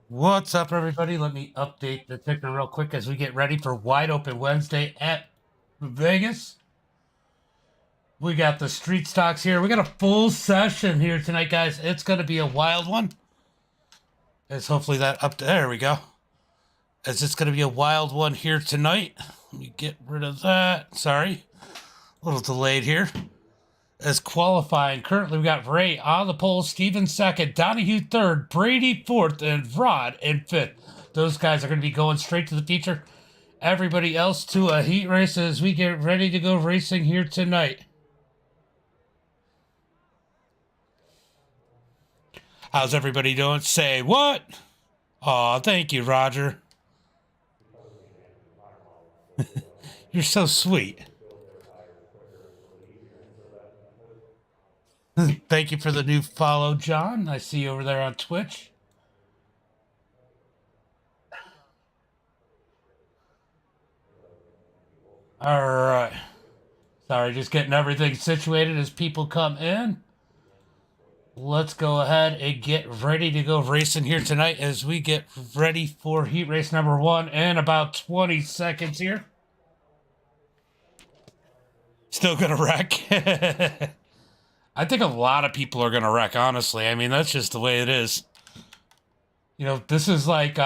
What's up, everybody? Let me update the ticker real quick as we get ready for Wide Open Wednesday at Vegas. We got the street stocks here. We got a full session here tonight, guys. It's going to be a wild one. As hopefully that up there we go. As it's going to be a wild one here tonight. Let me get rid of that. Sorry. A little delayed here. As qualifying, currently we got Ray on the pole, Steven second, Donahue third, Brady fourth, and Rod in fifth. Those guys are going to be going straight to the feature. Everybody else to a heat race as we get ready to go racing here tonight. How's everybody doing? Say what? Aw, thank you, Roger. You're so sweet. Thank you for the new follow, John. I see you over there on Twitch. All right. Sorry, just getting everything situated as people come in. Let's go ahead and get ready to go racing here tonight as we get ready for heat race number 1 in about 20 seconds here. Still gonna wreck. I think a lot of people are going to wreck, honestly. I mean, that's just the way it is. You know, this is like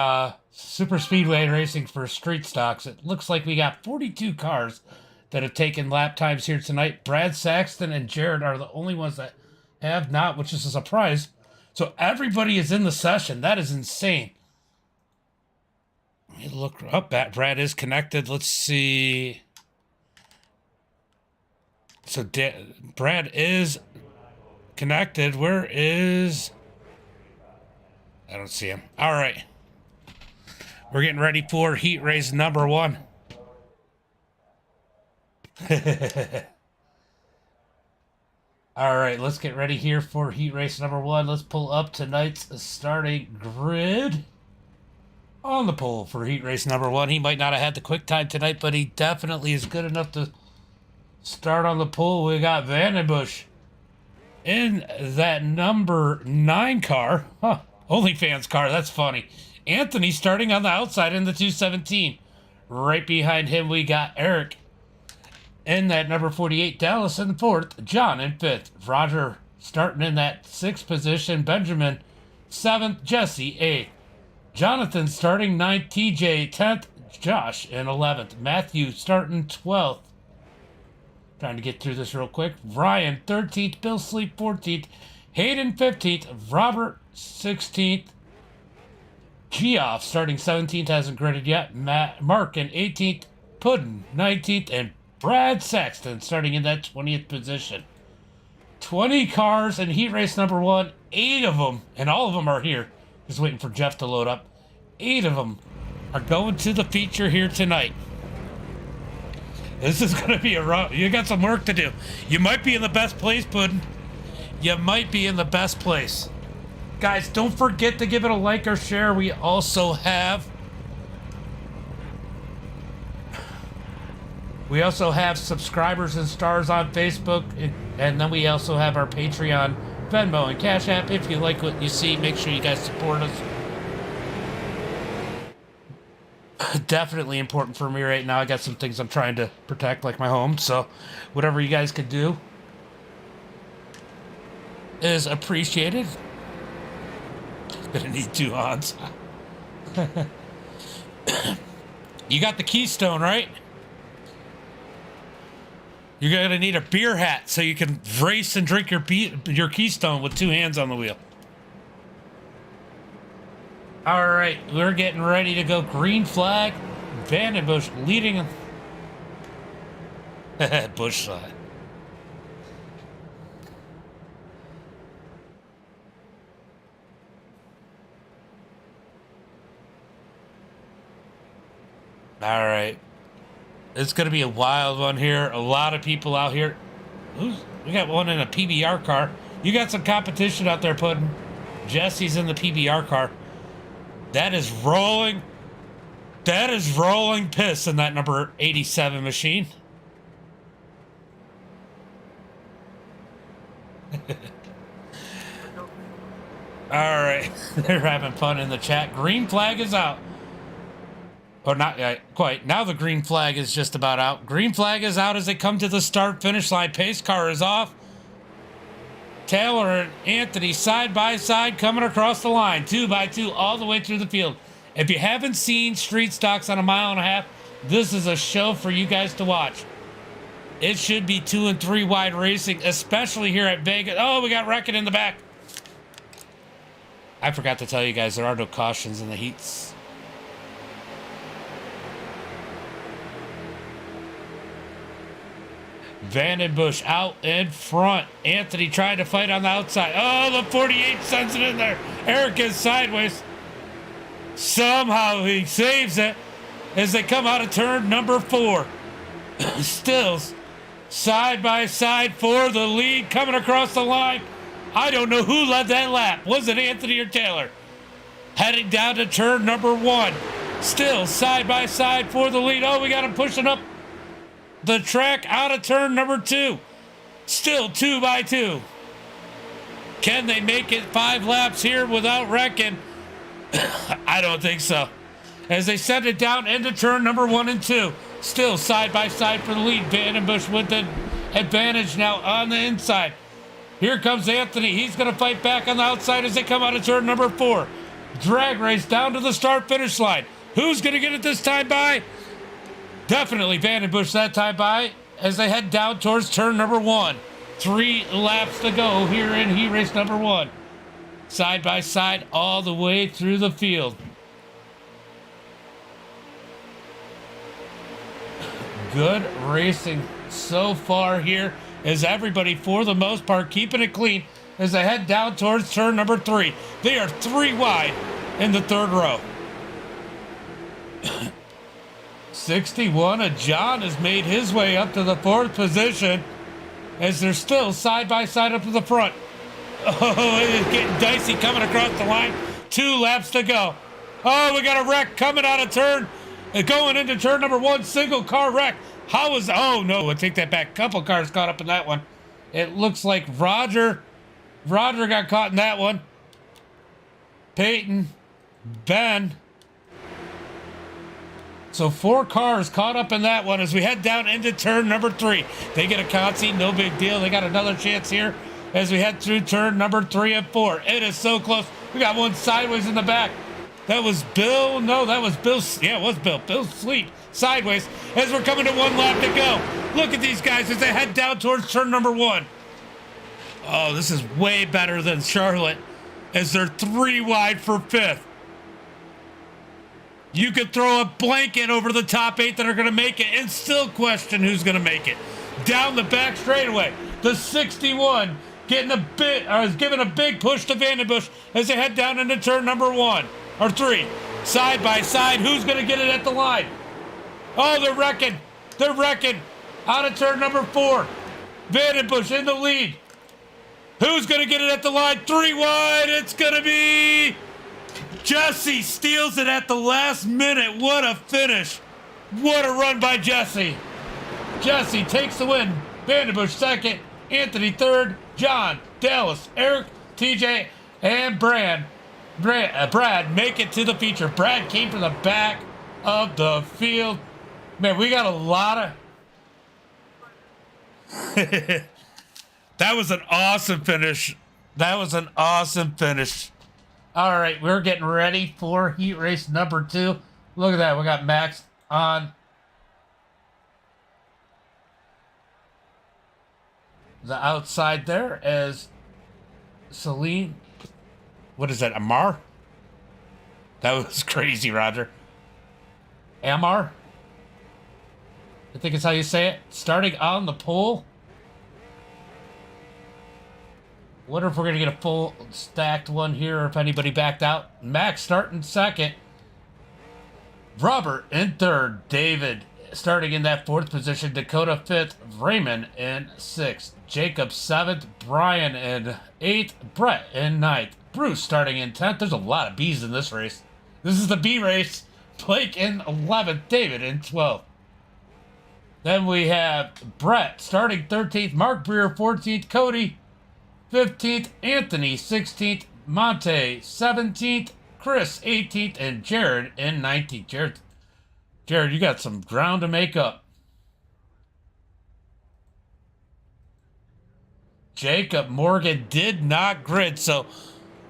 super speedway racing for street stocks. It looks like we got 42 cars that have taken lap times here tonight. Brad Saxton and Jared are the only ones that have not, which is a surprise. So everybody is in the session. That is insane. Let me look up. Brad is connected. Let's see. So Brad is connected. Where is... I don't see him. All right. We're getting ready for heat race number 1. All right, let's get ready here for heat race number 1. Let's pull up tonight's starting grid. On the pole for heat race number 1. He might not have had the quick time tonight, but he definitely is good enough to start on the pole. We got Vandenbush in that number 9 car. Huh. OnlyFans car. That's funny. Anthony starting on the outside in the 217. Right behind him, we got Eric in that number 48. Dallas in 4th. John in 5th. Roger starting in that 6th position. Benjamin 7th. Jesse 8th. Jonathan starting 9th. TJ 10th. Josh in 11th. Matthew starting 12th. Trying to get through this real quick. Ryan 13th. Bill Sleep 14th. Hayden 15th. Robert 16th. Geoff starting 17th. Hasn't gridded yet. Mark in 18th. Puddin 19th. And Brad Saxton starting in that 20th position. 20 cars in heat race number 1. 8 of them, and all of them are here. Just waiting for Jeff to load up. 8 of them are going to the feature here tonight. This is going to be a rough... You got some work to do. You might be in the best place, Puddin. You might be in the best place. Guys, don't forget to give it a like or share. We also have... subscribers and stars on Facebook. And then we also have our Patreon, Venmo, and Cash App. If you like what you see, make sure you guys support us. Definitely important for me right now. I got some things I'm trying to protect, like my home. So whatever you guys could do is appreciated. Gonna need 2 odds. You got the Keystone, right? You're gonna need a beer hat so you can race and drink your Keystone with 2 hands on the wheel. All right, we're getting ready to go. Green flag. Vandenbush leading. Bush side. All right. It's going to be a wild one here. A lot of people out here. We got one in a PBR car. You got some competition out there, Puddin'. Jesse's in the PBR car. That is rolling That is rolling piss in that number 87 machine. All right, they're having fun in the chat. Green flag is out. Or not quite. Now the green flag is just about out. Green flag is out as they come to the start-finish line. Pace car is off. Taylor and Anthony side by side coming across the line. 2 by 2 all the way through the field. If you haven't seen street stocks on a mile and a half, this is a show for you guys to watch. It should be 2 and 3 wide racing, especially here at Vegas. Oh, we got wrecking in the back. I forgot to tell you guys, there are no cautions in the heats. Vandenbush out in front. Anthony trying to fight on the outside. Oh, the 48 sends it in there. Eric is sideways. Somehow he saves it as they come out of turn number 4. Stills side by side for the lead coming across the line. I don't know who led that lap. Was it Anthony or Taylor? Heading down to turn number 1. Still side by side for the lead. Oh, we got him pushing up the track out of turn number 2. Still 2 by 2. Can they make it 5 laps here without wrecking? I don't think so. As they send it down into turn number 1 and 2. Still side by side for the lead. Vandenbush with the advantage now on the inside. Here comes Anthony. He's going to fight back on the outside as they come out of turn number 4. Drag race down to the start-finish line. Who's going to get it this time by? Definitely Vandenbush that time by as they head down towards turn number 1. 3 laps to go here in heat race number 1. Side by side all the way through the field. Good racing so far here as everybody, for the most part, keeping it clean as they head down towards turn number 3. They are 3 wide in the 3rd row. 61 of John has made his way up to the 4th position as they're still side by side up to the front. Oh, it is getting dicey coming across the line. 2 laps to go. Oh, we got a wreck coming out of turn. Going into turn number 1, single car wreck. How is, oh no, I take that back. Couple cars caught up in that one. It looks like Roger got caught in that one. Peyton, Ben. So 4 cars caught up in that one as we head down into turn number 3. They get a consi, no big deal. They got another chance here as we head through turn number 3 and 4. It is so close. We got one sideways in the back. That was Bill. No, that was Bill. Yeah, it was Bill. Bill's Sleep. Sideways as we're coming to 1 lap to go. Look at these guys as they head down towards turn number 1. Oh, this is way better than Charlotte as they're 3 wide for 5th. You could throw a blanket over the top 8 that are going to make it and still question who's going to make it. Down the back straightaway, the 61 getting a bit, or is giving a big push to Vandenbush as they head down into turn number 1 or 3. Side by side, who's going to get it at the line? Oh, they're wrecking. They're wrecking. Out of turn number 4. Vandenbush in the lead. Who's going to get it at the line? 3 wide. It's going to be Jesse. Steals it at the last minute. What a finish. What a run by Jesse. Jesse takes the win. Vandenbush second. Anthony third. John, Dallas, Eric, TJ, and Brad make it to the feature. Brad came from the back of the field. Man, we got a lot of... That was an awesome finish. That was an awesome finish. All right, we're getting ready for heat race number 2. Look at that. We got Max on the outside there as Celine. What is that, Amar? That was crazy, Roger. Amar? I think it's how you say it. Starting on the pole. Wonder if we're going to get a full stacked one here or if anybody backed out. Max starting second. Robert in third. David starting in that 4th position. Dakota 5th. Raymond in 6th. Jacob 7th. Brian in 8th. Brett in 9th. Bruce starting in 10th. There's a lot of B's in this race. This is the B race. Blake in 11th, David in 12th. Then we have Brett starting 13th, Mark Breer 14th, Cody 15th, Anthony 16th, Monte 17th, Chris 18th, and Jared in 19th. Jared, you got some ground to make up. Jacob Morgan did not grid, so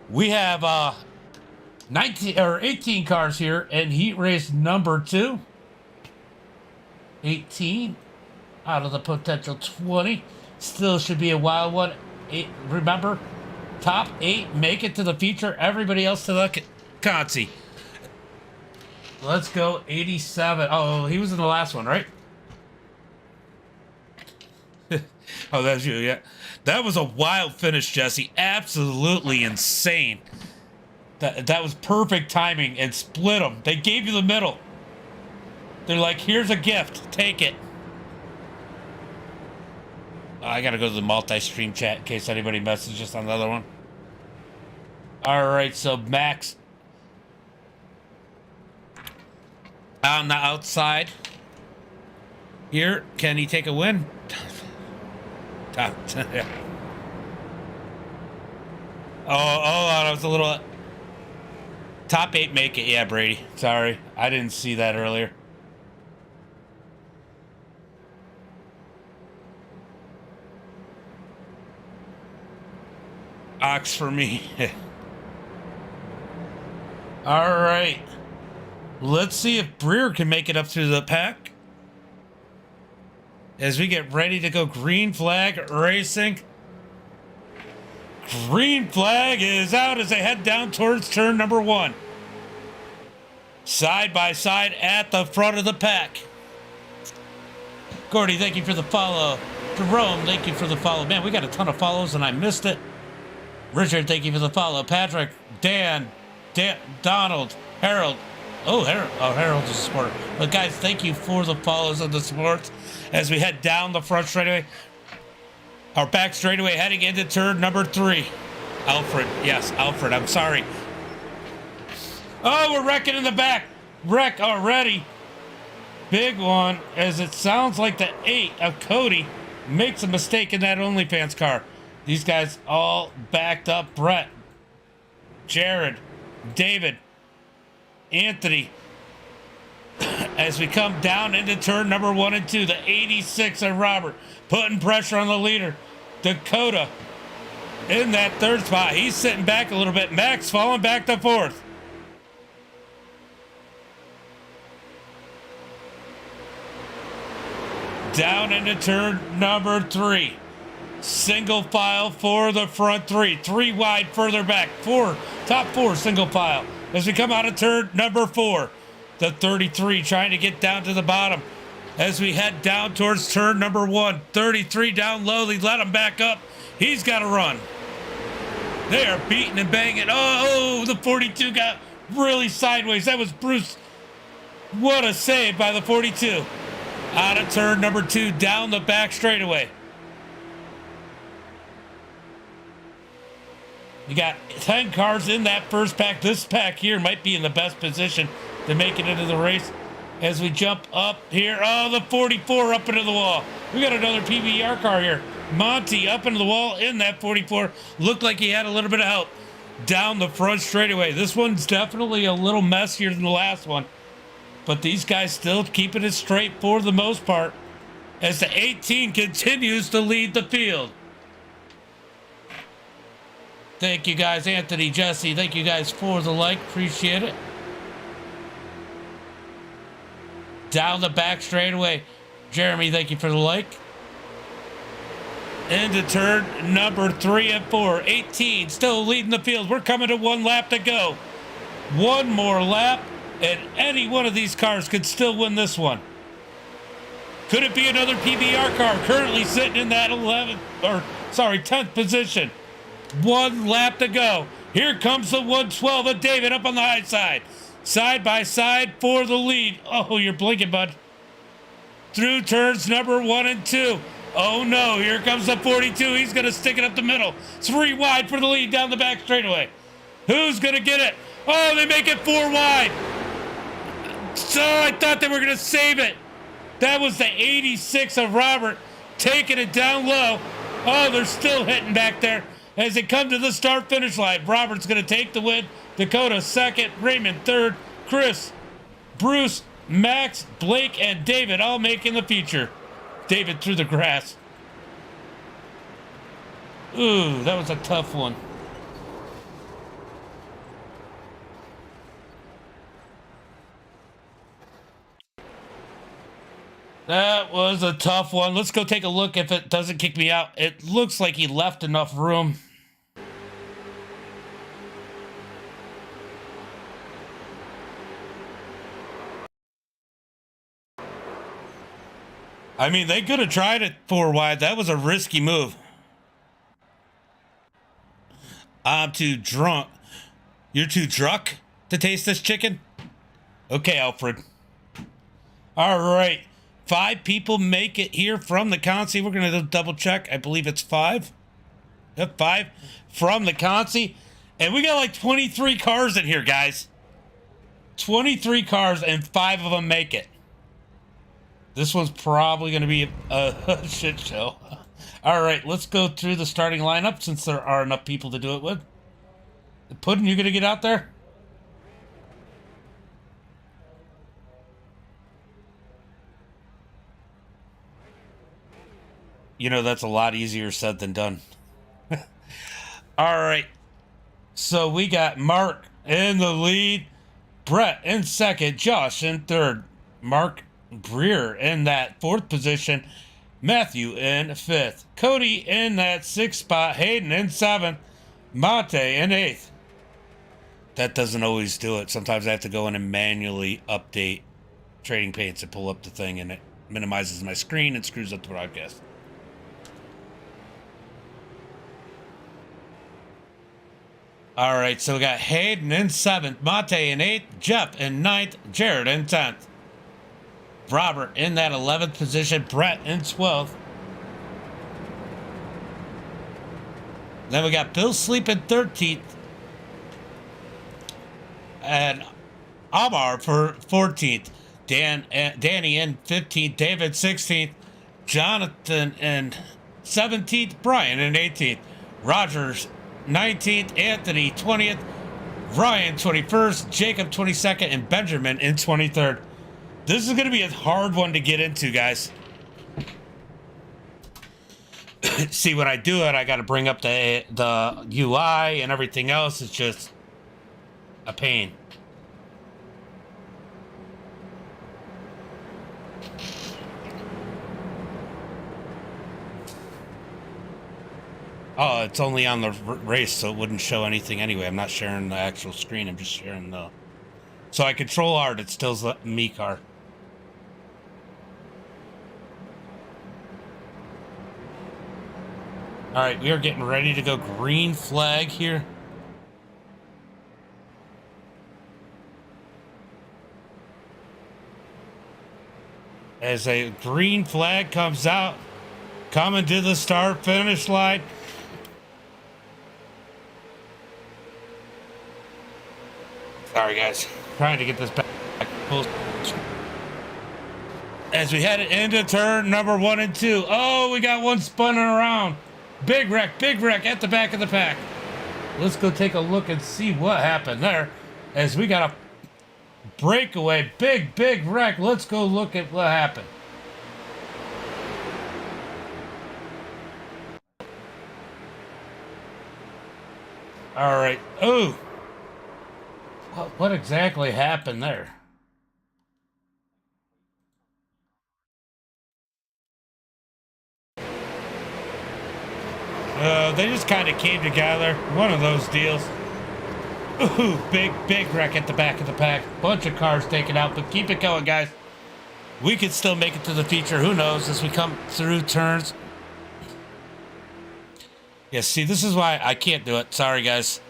we have 18 cars here in heat race number 2. 18 out of the potential 20. Still should be a wild one. Remember, top 8 make it to the feature. Everybody else to the Consi. Let's go 87. Oh, he was in the last one, right? Oh, that's you, yeah. That was a wild finish, Jesse. Absolutely insane. That was perfect timing and split them. They gave you the middle. They're like, here's a gift. Take it. I got to go to the multi-stream chat in case anybody messages on the other one. All right, so Max on the outside here. Can he take a win? Oh, that was a little... Top 8 make it. Yeah, Brady. Sorry. I didn't see that earlier. Ox for me. All right. Let's see if Breer can make it up through the pack. As we get ready to go green flag racing. Green flag is out as they head down towards turn number 1. Side by side at the front of the pack. Gordy, thank you for the follow. Jerome, thank you for the follow. Man, we got a ton of follows and I missed it. Richard, thank you for the follow. Patrick, Dan, Donald, Harold. Oh, Harold is a supporter. But guys, thank you for the follows and the supports as we head down the front straightaway. Our back straightaway heading into turn number 3. Alfred, yes, Alfred, I'm sorry. Oh, we're wrecking in the back. Wreck already. Big one, as it sounds like the 8 of Cody makes a mistake in that OnlyFans car. These guys all backed up. Brett, Jared, David, Anthony. As we come down into turn number 1 and 2, the 86 of Robert putting pressure on the leader. Dakota in that 3rd spot. He's sitting back a little bit. Max falling back to 4th. Down into turn number 3. Single file for the front 3. 3 wide further back. Top 4 single file. As we come out of turn number 4. The 33 trying to get down to the bottom. As we head down towards turn number 1. 33 down low. They let him back up. He's got to run. They are beating and banging. Oh, the 42 got really sideways. That was Bruce. What a save by the 42. Out of turn number 2. Down the back straightaway. You got 10 cars in that first pack. This pack here might be in the best position to make it into the race. As we jump up here. Oh, the 44 up into the wall. We got another PBR car here. Monty up into the wall in that 44. Looked like he had a little bit of help down the front straightaway. This one's definitely a little messier than the last one. But these guys still keeping it straight for the most part. As the 18 continues to lead the field. Thank you guys, Anthony, Jesse. Thank you guys for the like. Appreciate it. Down the back straightaway. Jeremy, thank you for the like. Into turn number 3 and 4. 18 still leading the field. We're coming to 1 lap to go. One more lap, and any one of these cars could still win this one. Could it be another PBR car currently sitting in that 10th position? 1 lap to go. Here comes the 112 of David up on the high side. Side by side for the lead. Oh, you're blinking, bud. Through turns number 1 and 2. Oh no, here comes the 42. He's going to stick it up the middle. 3 wide for the lead down the back straightaway. Who's going to get it? Oh, they make it 4 wide. So I thought they were going to save it. That was the 86 of Robert taking it down low. Oh, they're still hitting back there as they come to the start-finish line. Robert's going to take the win. Dakota second. Raymond third. Chris, Bruce, Max, Blake, and David all making the feature. David through the grass. Ooh, that was a tough one. That was a tough one. Let's go take a look if it doesn't kick me out. It looks like he left enough room. I mean, they could have tried it 4 wide. That was a risky move. I'm too drunk. You're too drunk to taste this chicken? Okay, Alfred. All right. 5 people make it here from the Consi. We're going to double check. I believe it's 5. Yep, 5 from the Consi. And we got like 23 cars in here, guys. 23 cars and 5 of them make it. This one's probably going to be a shit show. All right, let's go through the starting lineup since there are enough people to do it with. Puddin', you going to get out there? You know, that's a lot easier said than done. All right. So we got Mark in the lead, Brett in second, Josh in third, Mark Breer in that 4th position, Matthew in 5th, Cody in that 6th spot, Hayden in 7th, Mate in 8th. That doesn't always do it. Sometimes I have to go in and manually update Trading Paints and pull up the thing, and it minimizes my screen and screws up the broadcast. All right, so we got Hayden in 7th, Mate in 8th, Jeff in 9th, Jared in 10th. Robert in that 11th position, Brett in 12th. Then we got Bill Sleep in 13th. And Amar for 14th. Danny in 15th, David 16th, Jonathan in 17th, Brian in 18th, Rogers 19th, Anthony 20th, Ryan 21st, Jacob 22nd, and Benjamin in 23rd. This is going to be a hard one to get into, guys. See, when I do it, I got to bring up the UI and everything else. It's just a pain. Oh, it's only on the race, so it wouldn't show anything anyway. I'm not sharing the actual screen. I'm just sharing the... So I control art. It still's a me car. All right, we are getting ready to go green flag here. As a green flag comes out, coming to the start finish line. Sorry, guys. Trying to get this back. As we head into turn number 1 and 2. Oh, we got one spinning around. Big wreck at the back of the pack. Let's go take a look and see what happened there. As we got a breakaway, big wreck. Let's go look at what happened. All right. Oh. What exactly happened there? They just kind of came together. One of those deals. Ooh, big wreck at the back of the pack. Bunch of cars taken out, but keep it going, guys. We could still make it to the feature. Who knows as we come through turns. Yeah, see, this is why I can't do it. Sorry, guys.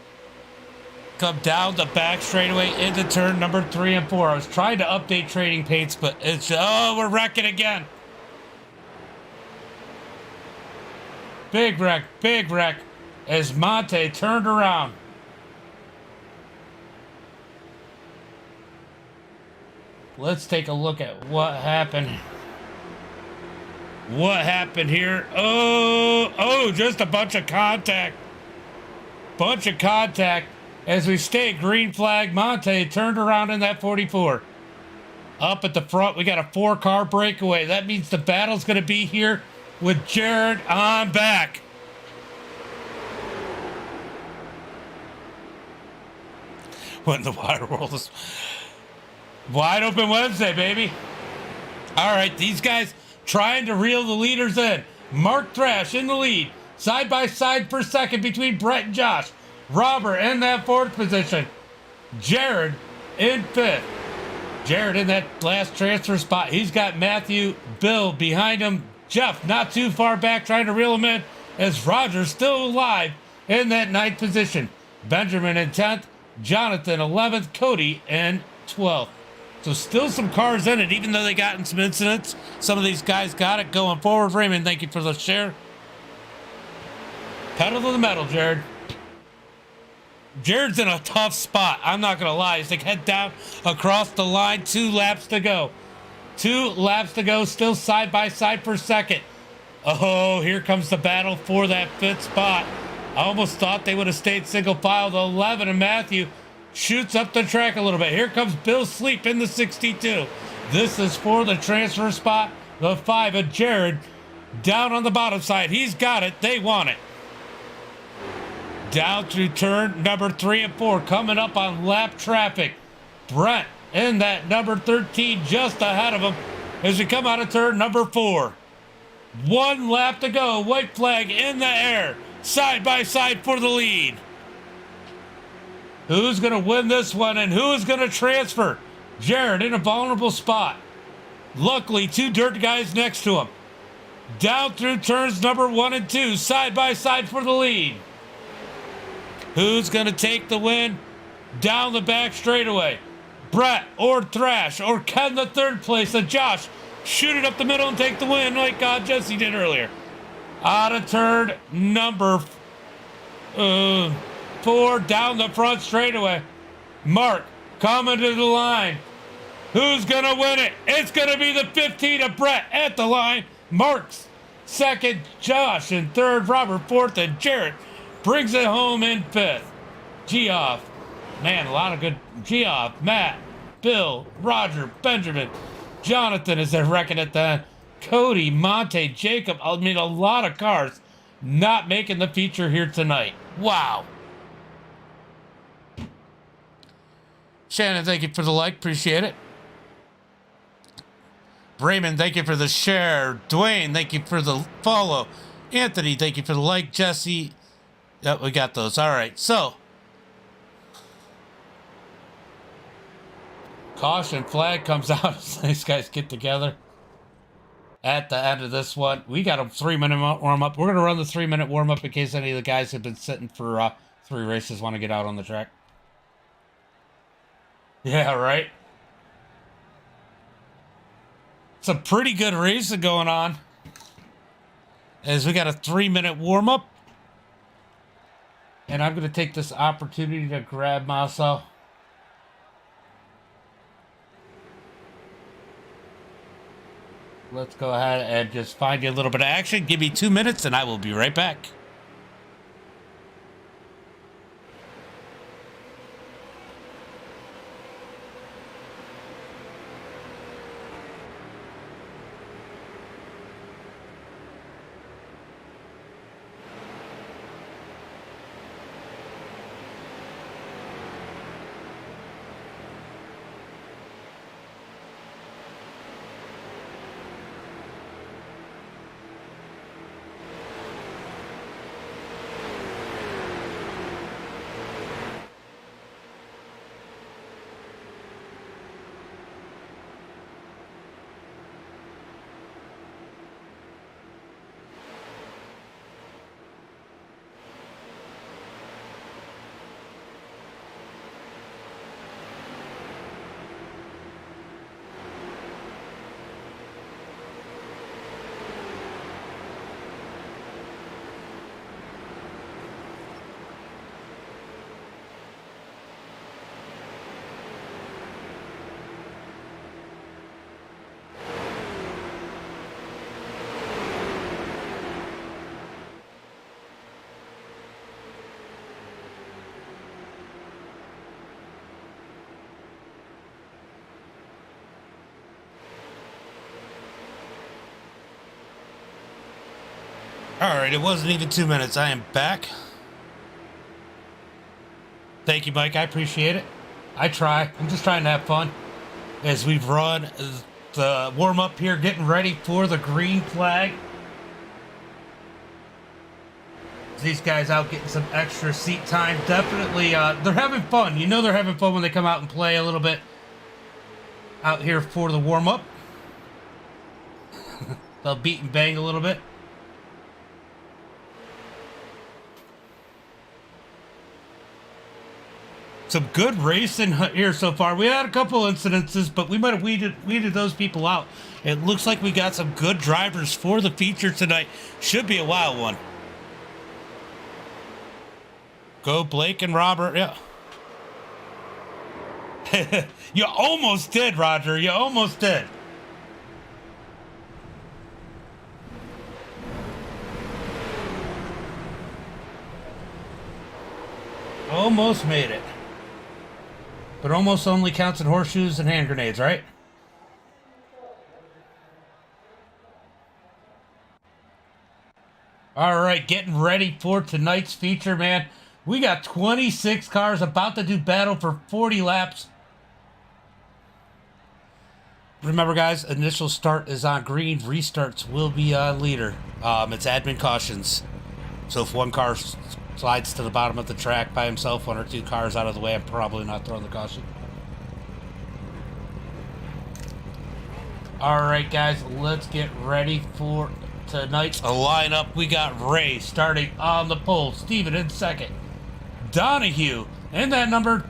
Come down the back straightaway into turn number 3 and 4. I was trying to update Trading Paints, but it's... Oh, we're wrecking again. Big wreck as Monte turned around. let's take a look at what happened. What happened here? Oh, just a bunch of contact. Bunch of contact. As we stay, green flag. Monte turned around in that 44. Up at the front, we got a 4-car breakaway. That means the battle's going to be here with Jared on back. When the wide world is wide open Wednesday, baby. All right, these guys trying to reel the leaders in. Mark Thrash in the lead. Side by side for second between Brett and Josh. Robert in that 4th position. Jared in 5th. Jared in that last transfer spot. He's got Matthew, Bill behind him. Jeff not too far back trying to reel him in as Roger's still alive in that 9th position. Benjamin in 10th. Jonathan 11th. Cody in 12th. So still some cars in it, even though they got in some incidents. Some of these guys got it going forward. Raymond, thank you for the share. Pedal to the metal, Jared. Jared's in a tough spot. I'm not going to lie. He's like head down across the line. 2 laps to go. 2 laps to go. Still side by side for second. Oh, here comes the battle for that 5th spot. I almost thought they would have stayed single file. The 11 and Matthew shoots up the track a little bit. Here comes Bill Sleep in the 62. This is for the transfer spot. The 5 of Jared down on the bottom side. He's got it. They want it. Down through turn number 3 and 4. Coming up on lap traffic. Brent in that number 13 just ahead of him as we come out of turn number 4. 1 lap to go. White flag in the air. Side by side for the lead. Who's going to win this one and who is going to transfer? Jared in a vulnerable spot. Luckily, 2 dirt guys next to him. Down through turns number 1 and 2. Side by side for the lead. Who's going to take the win? Down the back straightaway. Brett or Thrash or can the 3rd place of Josh shoot it up the middle and take the win like Jesse did earlier. Out of turn number 4 down the front straightaway. Mark coming to the line. Who's going to win it? It's going to be the 15 of Brett at the line. Mark's 2nd, Josh in 3rd, Robert 4th, and Jarrett brings it home in 5th. Geoff. Man, a lot of good. Geoff, Matt, Bill, Roger, Benjamin, Jonathan is there wrecking it then. Cody, Monte, Jacob. I mean, a lot of cars not making the feature here tonight. Wow. Shannon, thank you for the like. Appreciate it. Raymond, thank you for the share. Dwayne, thank you for the follow. Anthony, thank you for the like. Jesse, yep, we got those. All right, so. Caution flag comes out as these guys get together. At the end of this one, we got a 3-minute warm-up. We're going to run the 3-minute warm-up in case any of the guys have been sitting for 3 races want to get out on the track. Yeah, right? It's a pretty good racing going on. As we got a 3-minute warm-up. And I'm going to take this opportunity to grab myself. Let's go ahead and just find you a little bit of action. Give me 2 minutes and I will be right back. All right, it wasn't even 2 minutes. I am back. Thank you, Mike. I appreciate it. I try. I'm just trying to have fun as we've run the warm up here, getting ready for the green flag. These guys out getting some extra seat time. Definitely, they're having fun. You know they're having fun when they come out and play a little bit out here for the warm up. They'll beat and bang a little bit. Some good racing here so far. We had a couple incidences, but we might have weeded those people out. It looks like we got some good drivers for the feature tonight. Should be a wild one. Go Blake and Robert. Yeah. You almost did, Roger. You almost did. Almost made it. But almost only counts in horseshoes and hand grenades, right? All right, getting ready for tonight's feature, man. We got 26 cars about to do battle for 40 laps. Remember, guys, initial start is on green. Restarts will be on leader. It's admin cautions. So if one car slides to the bottom of the track by himself, 1 or 2 cars out of the way, I'm probably not throwing the caution. All right, guys, let's get ready for tonight's lineup. We got Ray starting on the pole, Steven in second, Donahue in that number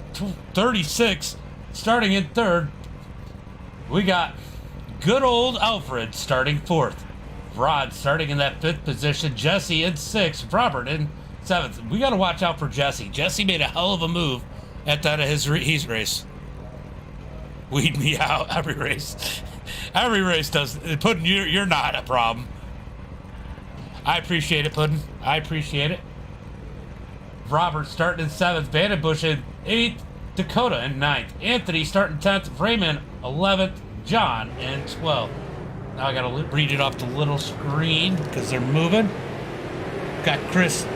36 starting in third. We got good old Alfred starting fourth, Rod starting in that 5th position, Jesse in 6th, Robert in 7th. We got to watch out for Jesse. Jesse made a hell of a move at that of his heat race. Weed me out every race. Every race does. Puddin', you're not a problem. I appreciate it, Puddin'. I appreciate it. Robert starting in 7th, Vandenbush in 8th, Dakota in 9th, Anthony starting 10th, Raymond 11th, John in 12th. Now I gotta read it off the little screen because they're moving. Got Chris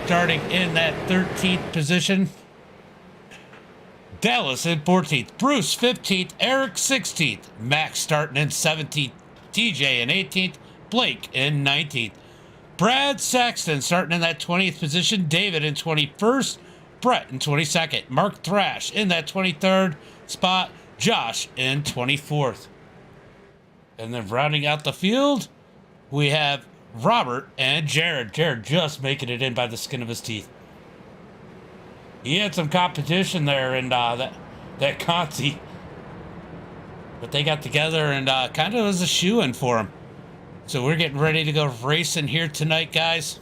starting in that 13th position. Dallas in 14th, Bruce 15th, Eric 16th, Max starting in 17th, TJ in 18th, Blake in 19th, Brad Saxton starting in that 20th position, David in 21st, Brett in 22nd, Mark Thrash in that 23rd spot, Josh in 24th. And then rounding out the field, we have Robert and Jared. Jared just making it in by the skin of his teeth. He had some competition there in that Conti. But they got together and kind of was a shoe-in for him. So we're getting ready to go racing here tonight, guys.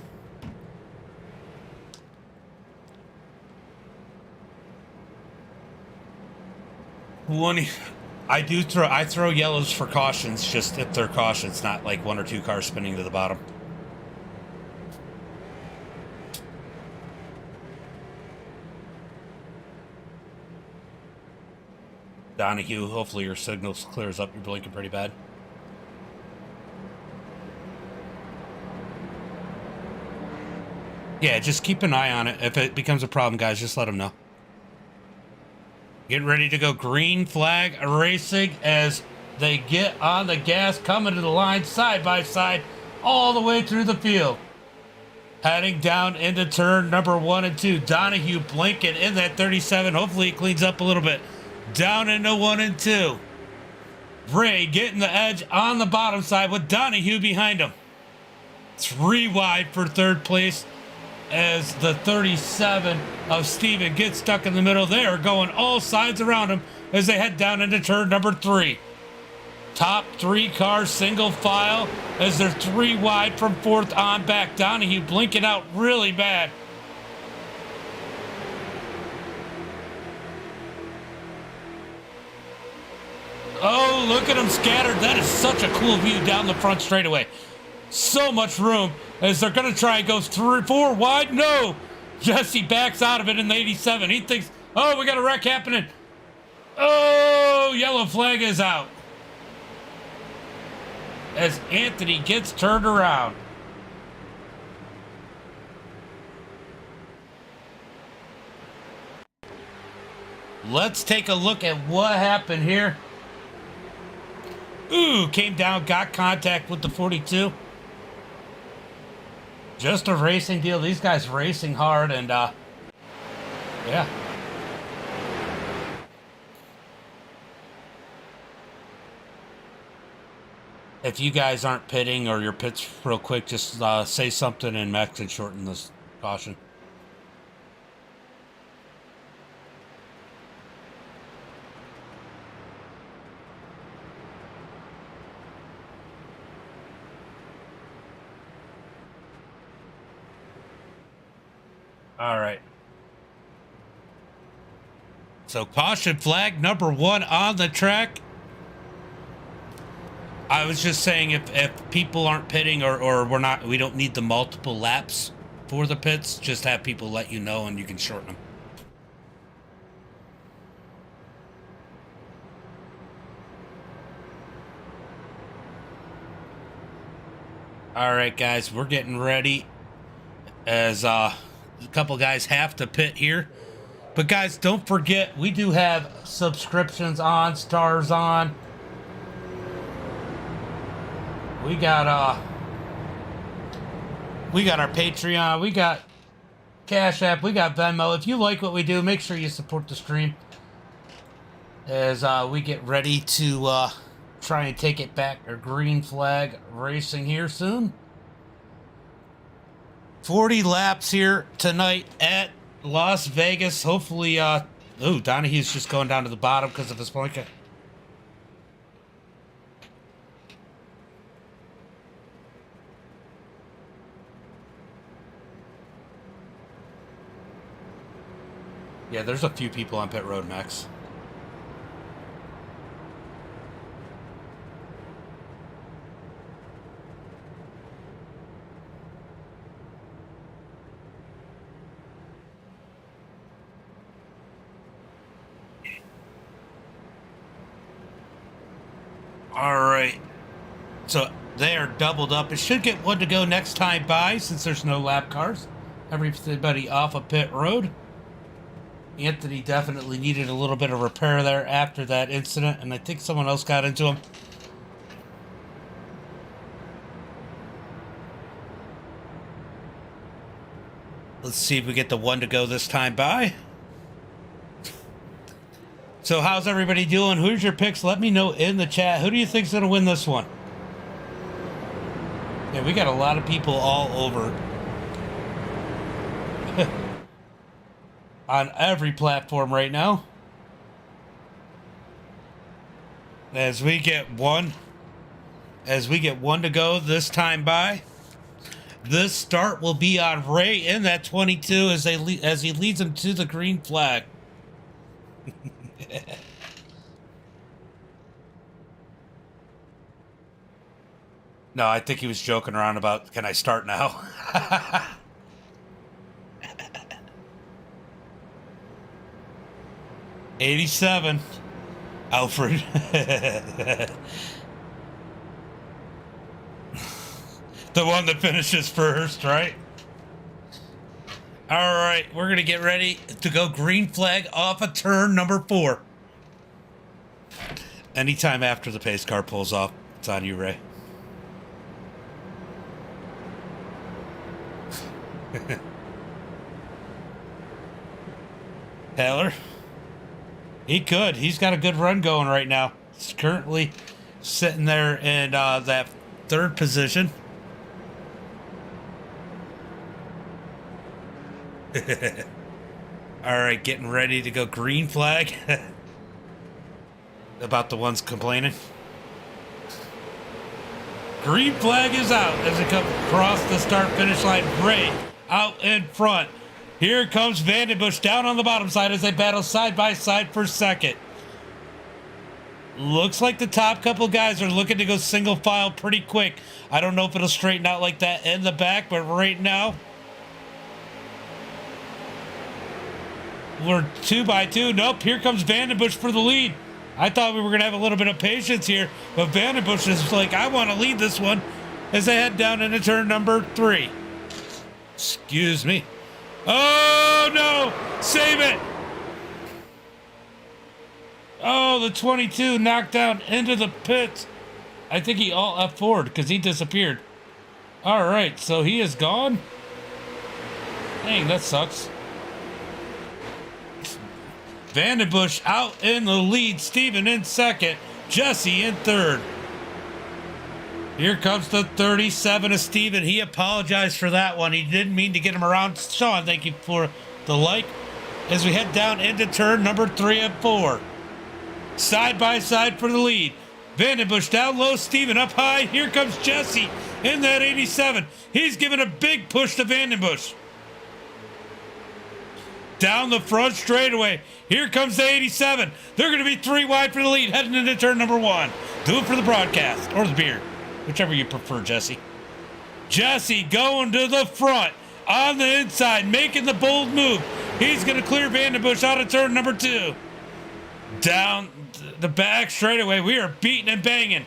I throw yellows for cautions, just if they're cautions, not like 1 or 2 cars spinning to the bottom. Donahue, hopefully your signal clears up. You're blinking pretty bad. Yeah, just keep an eye on it. If it becomes a problem, guys, just let them know. Getting ready to go green flag racing as they get on the gas, coming to the line side by side all the way through the field. Heading down into turn number 1 and 2. Donahue blinking in that 37. Hopefully it cleans up a little bit. Down into 1 and 2. Ray getting the edge on the bottom side with Donahue behind him. 3 wide for 3rd place as the 37 of Steven gets stuck in the middle. They are going all sides around him as they head down into turn number 3. Top 3 cars single file as they're 3 wide from 4th on back. Donahue blinking out really bad. Oh, look at them scattered. That is such a cool view down the front straightaway. So much room as they're going to try and go 3-4 wide. No! Jesse backs out of it in the 87. He thinks, oh, we got a wreck happening. Oh, yellow flag is out. As Anthony gets turned around. Let's take a look at what happened here. Ooh, came down, got contact with the 42. Just a racing deal. These guys racing hard, and yeah. If you guys aren't pitting or your pits real quick, just say something and Max can shorten this caution. All right. So caution flag number 1 on the track. I was just saying if people aren't pitting or we don't need the multiple laps for the pits, just have people let you know and you can shorten them. All right, guys, we're getting ready as a couple guys have to pit here. But guys, don't forget, we do have subscriptions on, stars on. We got our Patreon, we got Cash App, we got Venmo. If you like what we do, make sure you support the stream as we get ready to try and take it back. Our green flag racing here soon. 40 laps here tonight at Las Vegas. Hopefully, ooh, Donahue's just going down to the bottom because of his blanket. Yeah, there's a few people on pit road, Max. All right. So they are doubled up. It should get one to go next time by since there's no lap cars. Everybody off of pit road. Anthony definitely needed a little bit of repair there after that incident, and I think someone else got into him. Let's see if we get the one to go this time by. So how's everybody doing? Who's your picks? Let me know in the chat. Who do you think's going to win this one? Yeah, we got a lot of people all over. On every platform right now. As we get one to go this time by. This start will be on Ray in that 22 as he leads him to the green flag. No, I think he was joking around about, can I start now? '87, Alfred. The one that finishes first, right? All right, we're going to get ready to go green flag off of turn number 4. Anytime after the pace car pulls off, it's on you, Ray. Taylor? He could. He's got a good run going right now. He's currently sitting there in that 3rd position. All right, getting ready to go green flag. About the ones complaining. Green flag is out as it comes across the start-finish line. Ray out in front. Here comes Vandenbush down on the bottom side as they battle side by side for second. Looks like the top couple guys are looking to go single file pretty quick. I don't know if it'll straighten out like that in the back, but right now we're 2 by 2. Nope, here comes Vandenbush for the lead. I thought we were going to have a little bit of patience here, but Vandenbush is like, I want to lead this one as they head down into turn number 3. Excuse me. Oh, no! Save it! Oh, the 22 knocked down into the pit. I think he all up forward because he disappeared. All right, so he is gone. Dang, that sucks. Vandenbush out in the lead. Steven in second. Jesse in third. Here comes the 37 of Steven. He apologized for that one. He didn't mean to get him around. Sean, thank you for the like. As we head down into turn number 3 and 4. Side by side for the lead. Vandenbush down low, Steven up high. Here comes Jesse in that 87. He's giving a big push to Vandenbush. Down the front straightaway. Here comes the 87. They're going to be 3 wide for the lead heading into turn number 1. Do it for the broadcast or the beer. Whichever you prefer, Jesse. Jesse going to the front. On the inside, making the bold move. He's going to clear Vandenbush out of turn number 2. Down the back straightaway. We are beating and banging.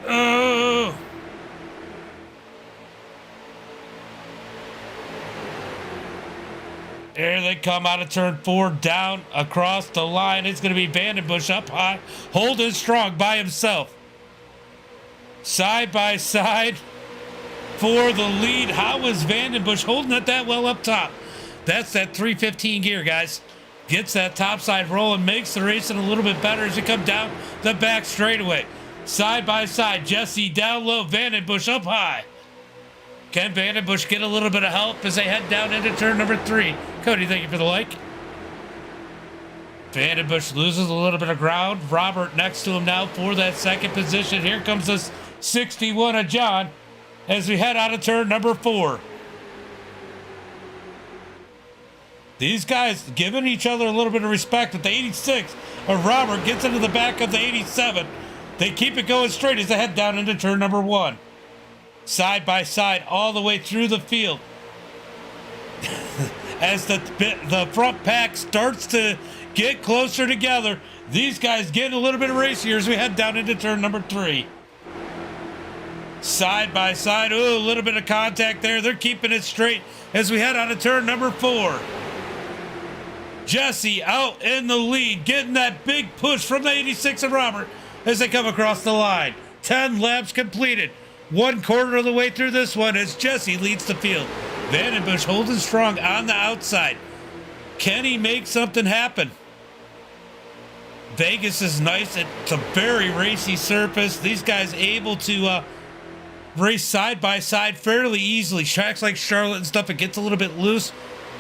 Oh. There they come out of turn 4, down across the line. It's going to be Vandenbush up high, holding strong by himself. Side by side for the lead. How is Vandenbush holding it that well up top? That's that 315 gear, guys. Gets that top side rolling, makes the racing a little bit better as you come down the back straightaway. Side by side, Jesse down low, Vandenbush up high. Can Vandenbush get a little bit of help as they head down into turn number 3? Cody, thank you for the like. Vandenbush loses a little bit of ground. Robert next to him now for that second position. Here comes this 61 of John as we head out of turn number 4. These guys giving each other a little bit of respect. But the 86 of Robert gets into the back of the 87. They keep it going straight as they head down into turn number 1. Side by side all the way through the field. As the front pack starts to get closer together, these guys get a little bit of race here as we head down into turn number 3. Side by side, ooh, a little bit of contact there. They're keeping it straight as we head on to turn number 4. Jesse out in the lead, getting that big push from the 86 of Robert as they come across the line. 10 laps completed. 1/4 of the way through this one as Jesse leads the field. Vandenbush holding strong on the outside. Can he make something happen? Vegas is nice. It's a very racy surface. These guys able to race side by side fairly easily. Tracks like Charlotte and stuff, it gets a little bit loose.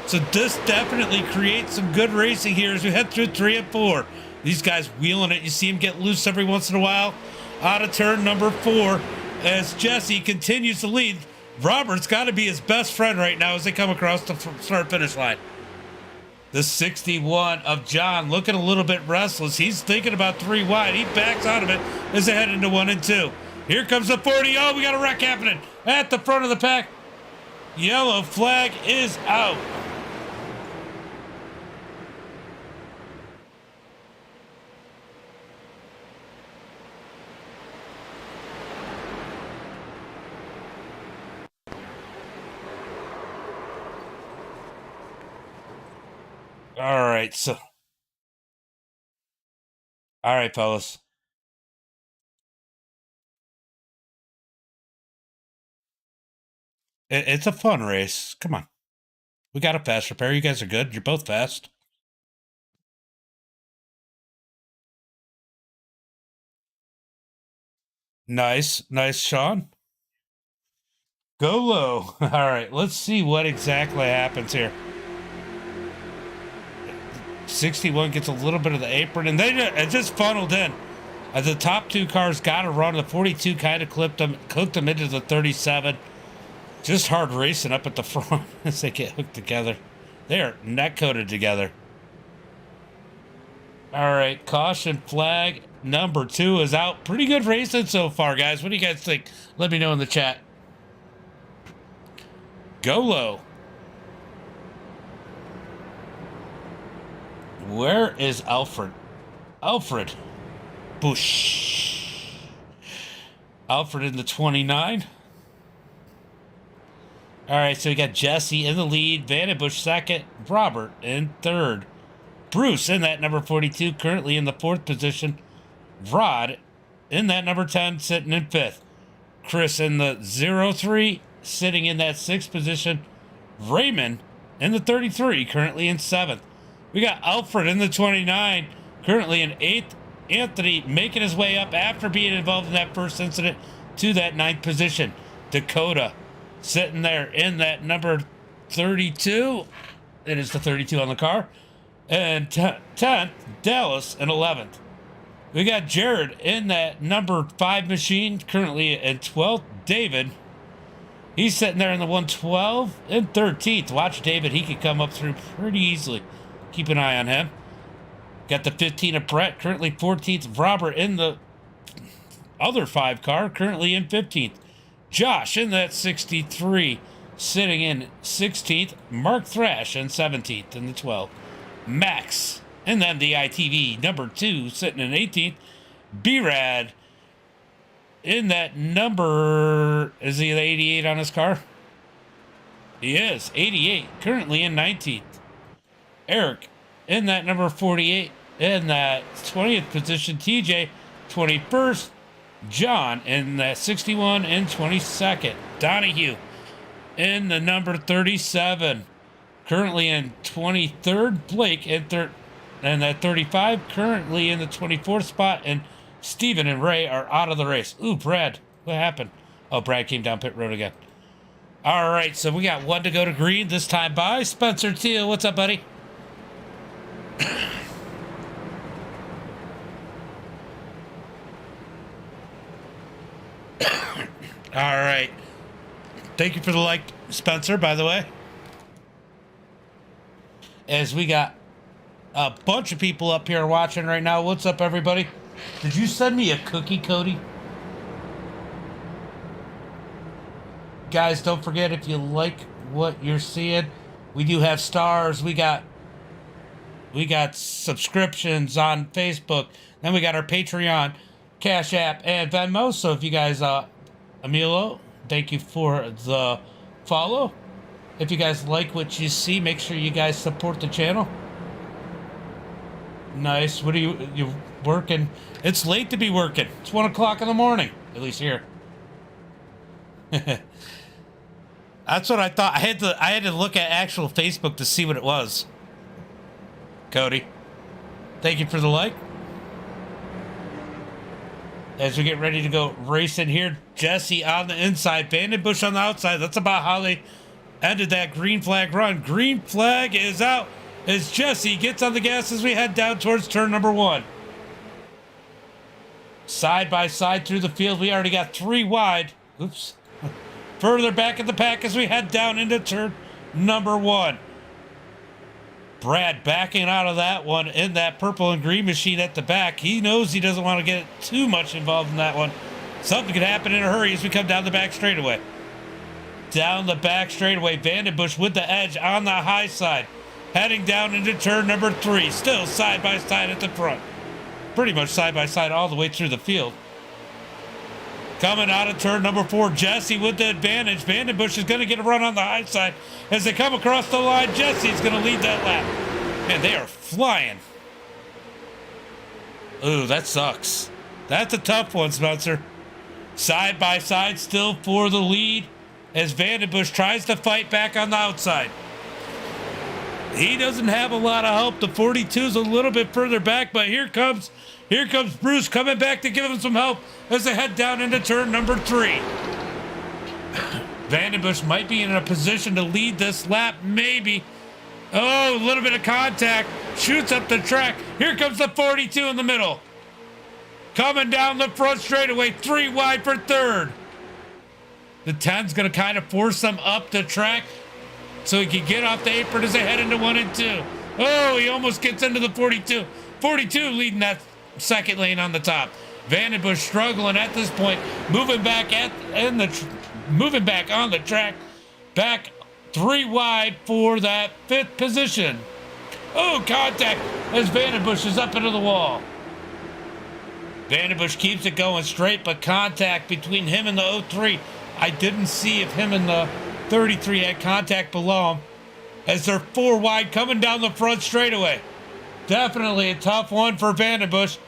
So this definitely creates some good racing here as we head through 3 and 4. These guys wheeling it. You see them get loose every once in a while. Out of turn number 4. As Jesse continues to lead, Robert's got to be his best friend right now as they come across the start-finish line. The 61 of John looking a little bit restless. He's thinking about 3 wide. He backs out of it as they head into 1 and 2. Here comes the 40. Oh, we got a wreck happening at the front of the pack. Yellow flag is out. All right, fellas. It's a fun race. Come on. We got a fast repair. You guys are good. You're both fast. Nice, Sean. Go low. All right, let's see what exactly happens here. 61 gets a little bit of the apron, and it just funneled in. The top 2 cars got a run. The 42 kind of cooked them into the 37. Just hard racing up at the front as they get hooked together. They are neck-coated together. All right, caution flag number 2 is out. Pretty good racing so far, guys. What do you guys think? Let me know in the chat. Go low. Where is Alfred? Alfred Bush. Alfred in the 29. All right, so we got Jesse in the lead, Vandenbush second, Robert in third. Bruce in that number 42, currently in the fourth position. Rod in that number 10, sitting in fifth. Chris in the 03, sitting in that sixth position. Raymond in the 33, currently in seventh. We got Alfred in the 29, currently in eighth. Anthony making his way up after being involved in that first incident to that ninth position. Dakota sitting there in that number 32. It is the 32 on the car. And 10th, Dallas in 11th. We got Jared in that number 5 machine, currently in 12th. David, he's sitting there in the 112 and 13th. Watch David, he could come up through pretty easily. Keep an eye on him. Got the 15 of Brett, currently 14th. Robert in the other 5 car, currently in 15th. Josh in that 63, sitting in 16th. Mark Thrash in 17th in the 12. Max in the MDiTV, number 2, sitting in 18th. B-Rad in that number, is he the 88 on his car? He is, 88, currently in 19th. Eric in that number 48, in that 20th position. TJ, 21st. John in that 61 and 22nd. Donahue in the number 37, currently in 23rd. Blake in that 35, currently in the 24th spot. And Steven and Ray are out of the race. Ooh, Brad, what happened? Oh, Brad came down pit road again. All right, so we got one to go to green, this time by Spencer Teal. What's up, buddy? All right. Thank you for the like, Spencer, by the way. As we got a bunch of people up here watching right now. What's up, everybody? Did you send me a cookie, Cody? Guys, don't forget, if you like what you're seeing, we do have stars. We got subscriptions on Facebook. Then we got our Patreon, Cash App, and Venmo. So if you guys, Emilio, thank you for the follow. If you guys like what you see, make sure you guys support the channel. Nice. What are you working? It's late to be working. It's 1 o'clock in the morning, at least here. That's what I thought. I had to look at actual Facebook to see what it was. Cody, thank you for the like. As we get ready to go racing here, Jesse on the inside, Vandenbush on the outside. That's about how they ended that green flag run. Green flag is out as Jesse gets on the gas as we head down towards turn number 1. Side by side through the field. We already got 3 wide. Oops. Further back in the pack as we head down into turn number 1. Brad backing out of that one in that purple and green machine at the back. He knows he doesn't want to get too much involved in that one. Something could happen in a hurry as we come down the back straightaway. Down the back straightaway, Vandenbush with the edge on the high side. Heading down into turn number 3. Still side by side at the front. Pretty much side by side all the way through the field. Coming out of turn number 4, Jesse with the advantage. Vandenbush is going to get a run on the high side. As they come across the line, Jesse's going to lead that lap. Man, they are flying. Ooh, that sucks. That's a tough one, Spencer. Side by side still for the lead as Vandenbush tries to fight back on the outside. He doesn't have a lot of help. The 42's a little bit further back, but here comes Bruce coming back to give him some help as they head down into turn number 3. Vandenbush might be in a position to lead this lap, maybe. Oh, a little bit of contact. Shoots up the track. Here comes the 42 in the middle. Coming down the front straightaway, 3 wide for third. The 10's going to kind of force them up the track so he can get off the apron as they head into 1 and 2. Oh, he almost gets into the 42. 42 leading that second lane on the top. Vandenbush struggling at this point, moving back on the track, back 3 wide for that 5th position. Oh, contact as Vandenbush is up into the wall. Vandenbush keeps it going straight, but contact between him and the 03. I didn't see if him and the 33 had contact below him as they're 4 wide coming down the front straightaway. Definitely a tough one for Vandenbush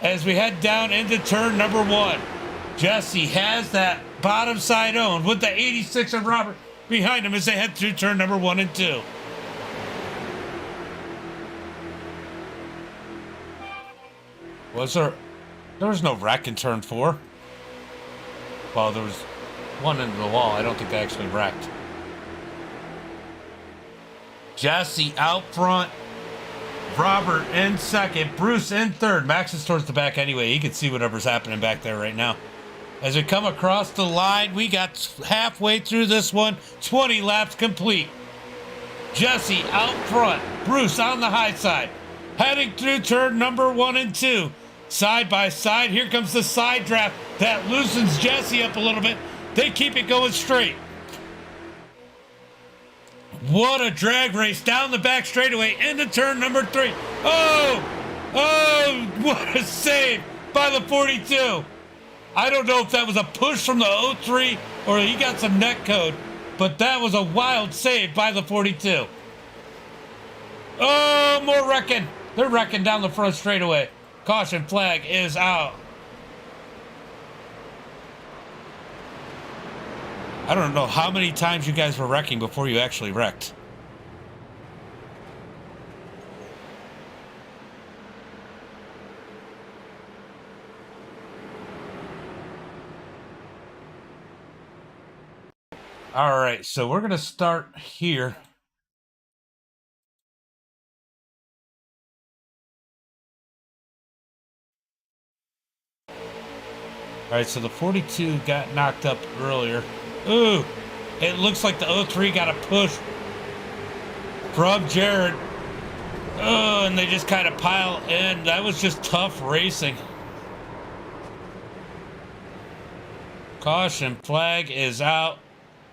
as we head down into turn number 1. Jesse has that bottom side owned with the 86 of Robert behind him as they head through turn number 1 and 2. There was no wreck in turn 4. Well, there was one into the wall. I don't think they actually wrecked. Jesse out front. Robert in second. Bruce in third. Max is towards the back anyway. He can see whatever's happening back there right now. As we come across the line, we got halfway through this one. 20 laps complete. Jesse out front. Bruce on the high side. Heading through turn number 1 and 2. Side by side. Here comes the side draft. That loosens Jesse up a little bit. They keep it going straight. What a drag race down the back straightaway into turn number 3. Oh, what a save by the 42. I don't know if that was a push from the 03 or he got some net code, but that was a wild save by the 42. Oh, more wrecking. They're wrecking down the front straightaway. Caution flag is out. I don't know how many times you guys were wrecking before you actually wrecked. All right, so we're going to start here. All right, so the 42 got knocked up earlier. Ooh, it looks like the 03 got a push from Jared. Oh, and they just kind of pile in. That was just tough racing. Caution flag is out.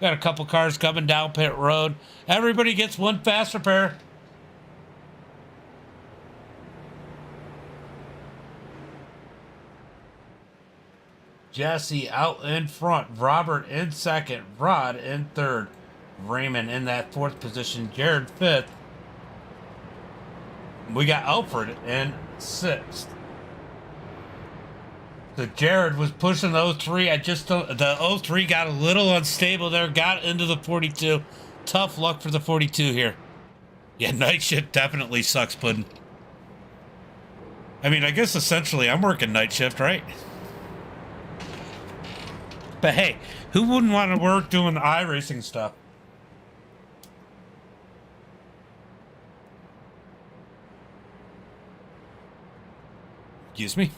Got a couple cars coming down pit road. Everybody gets one fast repair. Jesse out in front. Robert in second. Rod in third. Raymond in that 4th position. Jared 5th. We got Alfred in 6th. So Jared was pushing the 03. The 03 got a little unstable there. Got into the 42. Tough luck for the 42 here. Yeah, night shift definitely sucks, Puddin'. I mean, I guess essentially I'm working night shift, right? But hey, who wouldn't want to work doing the iRacing stuff? Excuse me?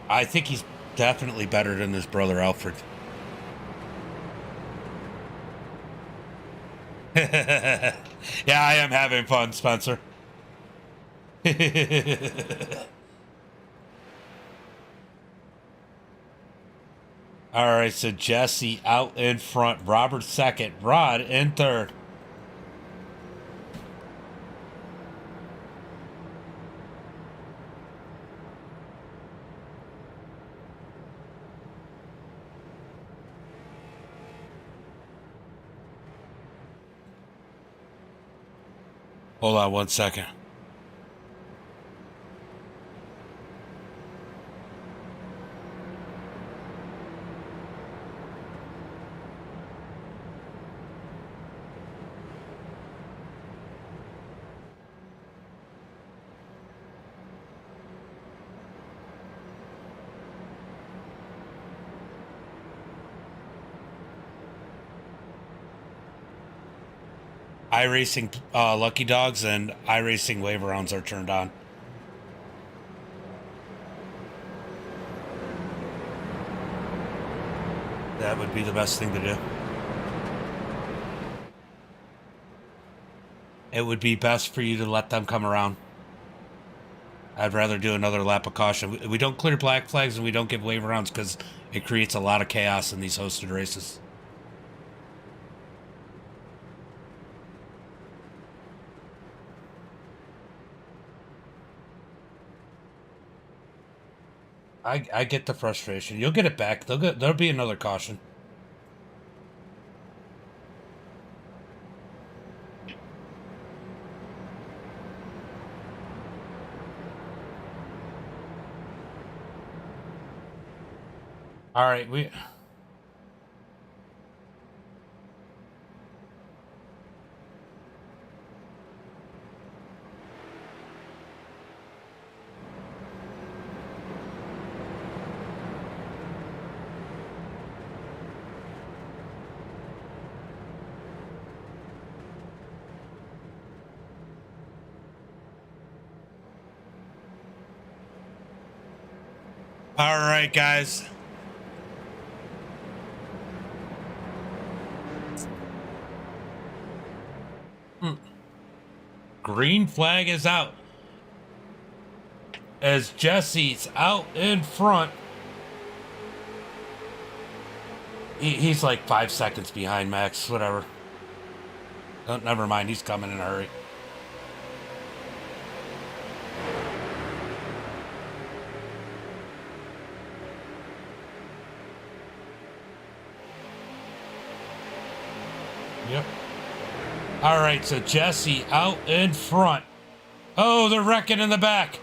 I think he's definitely better than his brother Alfred. Yeah, I am having fun, Spencer. All right, so Jesse out in front. Robert second. Rod in third. Hold on 1 second. iRacing Lucky Dogs and iRacing Wave Rounds are turned on. That would be the best thing to do. It would be best for you to let them come around. I'd rather do another lap of caution. We don't clear black flags and we don't give wave rounds because it creates a lot of chaos in these hosted races. I get the frustration. You'll get it back. There'll be another caution. All right, we. All right, guys. Green flag is out. As Jesse's out in front. He's like 5 seconds behind Max, whatever. Oh, never mind, he's coming in a hurry. Yep. All right, so Jesse out in front. Oh, they're wrecking in the back.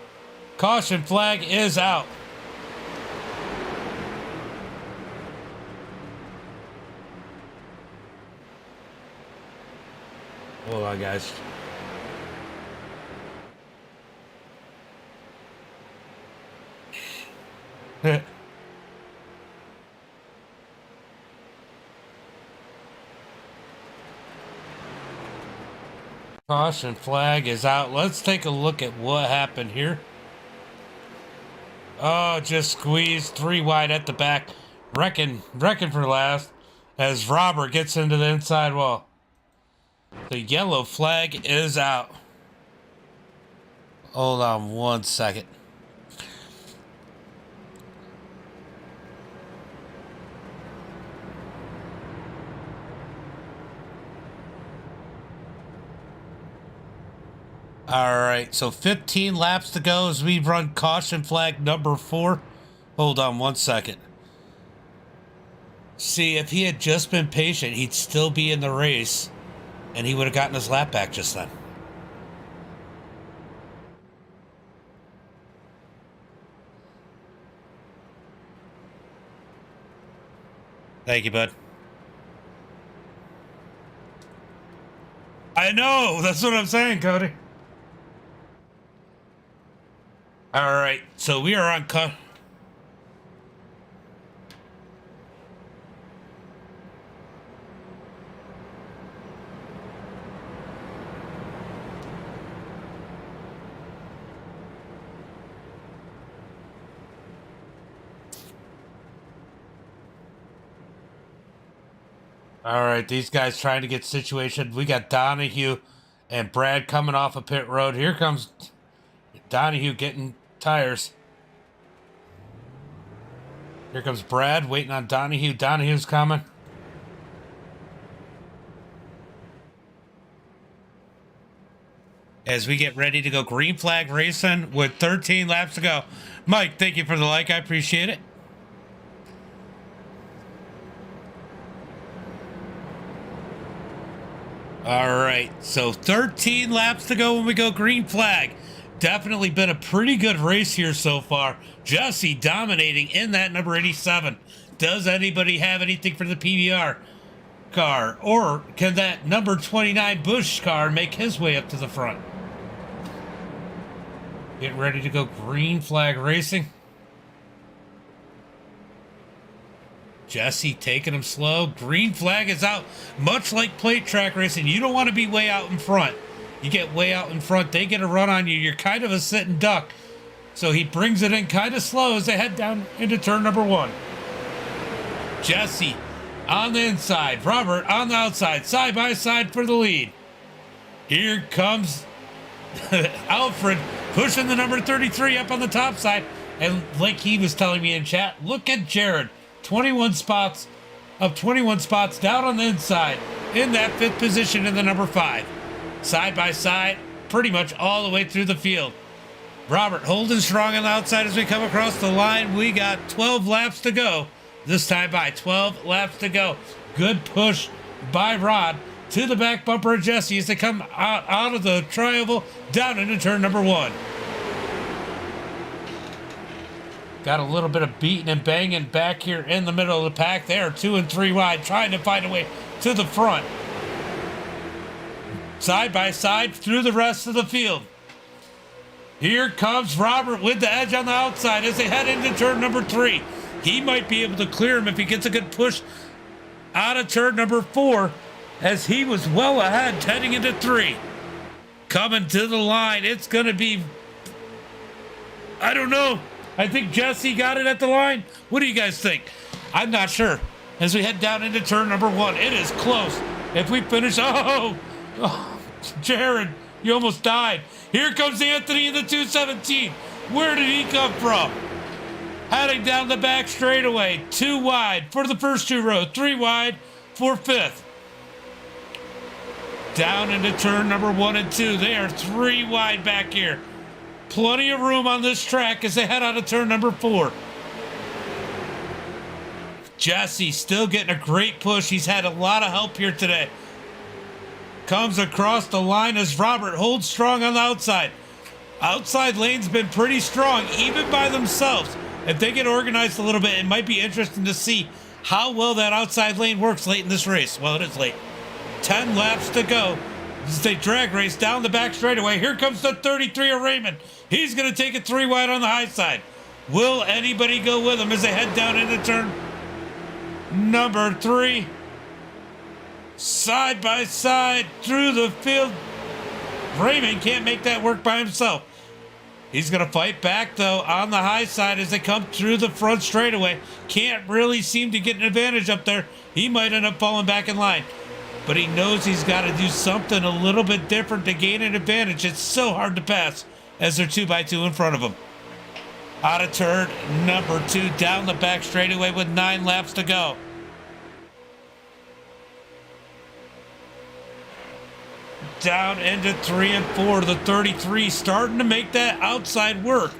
Caution flag is out. Hold on, guys. Caution flag is out. Let's take a look at what happened here. Oh, just squeezed 3 wide at the back. Wrecking for last as Robert gets into the inside wall. The yellow flag is out. Hold on 1 second. All right, so 15 laps to go as we run caution flag number 4. Hold on 1 second. See, if he had just been patient, he'd still be in the race, and he would have gotten his lap back just then. Thank you, bud. I know, that's what I'm saying, Cody. All right, so we are on cut. All right, these guys trying to get situated. We got Donahue and Brad coming off of pit road. Here comes Donahue getting tires. Here comes Brad waiting on Donahue. Donahue's coming. As we get ready to go green flag racing with 13 laps to go. Mike, thank you for the like. I appreciate it. All right, so 13 laps to go when we go green flag. Definitely been a pretty good race here so far. Jesse dominating in that number 87. Does anybody have anything for the PBR car? Or can that number 29 Bush car make his way up to the front? Getting ready to go green flag racing. Jesse taking him slow. Green flag is out. Much like plate track racing, you don't want to be way out in front. You get way out in front, they get a run on you. You're kind of a sitting duck. So he brings it in kind of slow as they head down into turn number 1. Jesse on the inside. Robert on the outside. Side by side for the lead. Here comes Alfred pushing the number 33 up on the top side. And like he was telling me in chat, look at Jared. 21 spots down on the inside in that 5th position in the number 5. Side by side, pretty much all the way through the field. Robert holding strong on the outside as we come across the line. We got 12 laps to go. This time by 12 laps to go. Good push by Rod to the back bumper of Jesse as they come out of the tri-oval down into turn number 1. Got a little bit of beating and banging back here in the middle of the pack. They are 2 and 3 wide, trying to find a way to the front. Side by side through the rest of the field. Here comes Robert with the edge on the outside as they head into turn number 3. He might be able to clear him if he gets a good push out of turn number 4, as he was well ahead heading into 3. Coming to the line, it's going to be, I don't know. I think Jesse got it at the line. What do you guys think? I'm not sure. As we head down into turn number 1, it is close. If we finish, oh, Jared, you almost died. Here comes Anthony in the 217. Where did he come from? Heading down the back straightaway, 2 wide for the first 2 rows, 3 wide for 5th. Down into turn number 1 and 2. They are 3 wide back here. Plenty of room on this track as they head out of turn number 4. Jesse still getting a great push. He's had a lot of help here today. Comes across the line as Robert holds strong on the outside. Outside lane's been pretty strong, even by themselves. If they get organized a little bit, it might be interesting to see how well that outside lane works late in this race. Well, it is late. 10 laps to go. As they drag race down the back straightaway. Here comes the 33 of Raymond. He's going to take it 3 wide on the high side. Will anybody go with him as they head down into turn number 3? Side by side through the field. Raymond can't make that work by himself. He's going to fight back, though, on the high side as they come through the front straightaway. Can't really seem to get an advantage up there. He might end up falling back in line. But he knows he's got to do something a little bit different to gain an advantage. It's so hard to pass as they're 2 by 2 in front of him. Out of turn number 2, down the back straightaway with 9 laps to go. Down into 3 and 4. The 33 starting to make that outside work.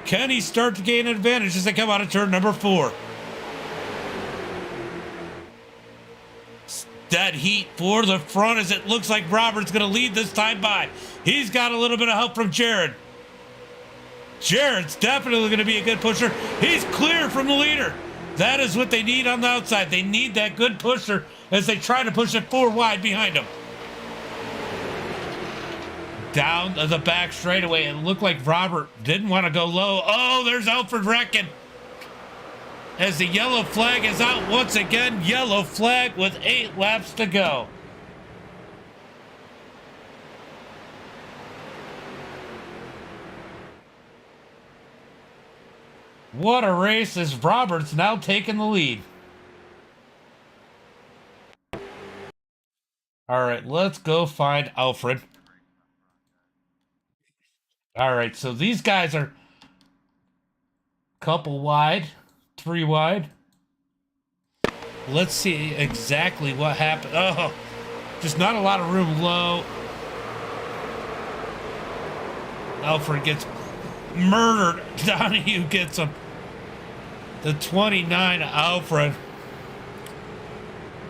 Can he start to gain an advantage as they come out of turn number 4? Dead heat for the front as it looks like Robert's going to lead this time by. He's got a little bit of help from Jared. Jared's definitely going to be a good pusher. He's clear from the leader. That is what they need on the outside. They need that good pusher as they try to push it 4 wide behind him. Down the back straightaway. It looked like Robert didn't want to go low. Oh, there's Alfred Reckon. As the yellow flag is out once again. Yellow flag with 8 laps to go. What a race as Robert's now taking the lead. All right, let's go find Alfred. All right, so these guys are couple wide, 3 wide. Let's see exactly what happened. Oh, just not a lot of room low. Alfred gets murdered. Donahue gets him. The 29 Alfred.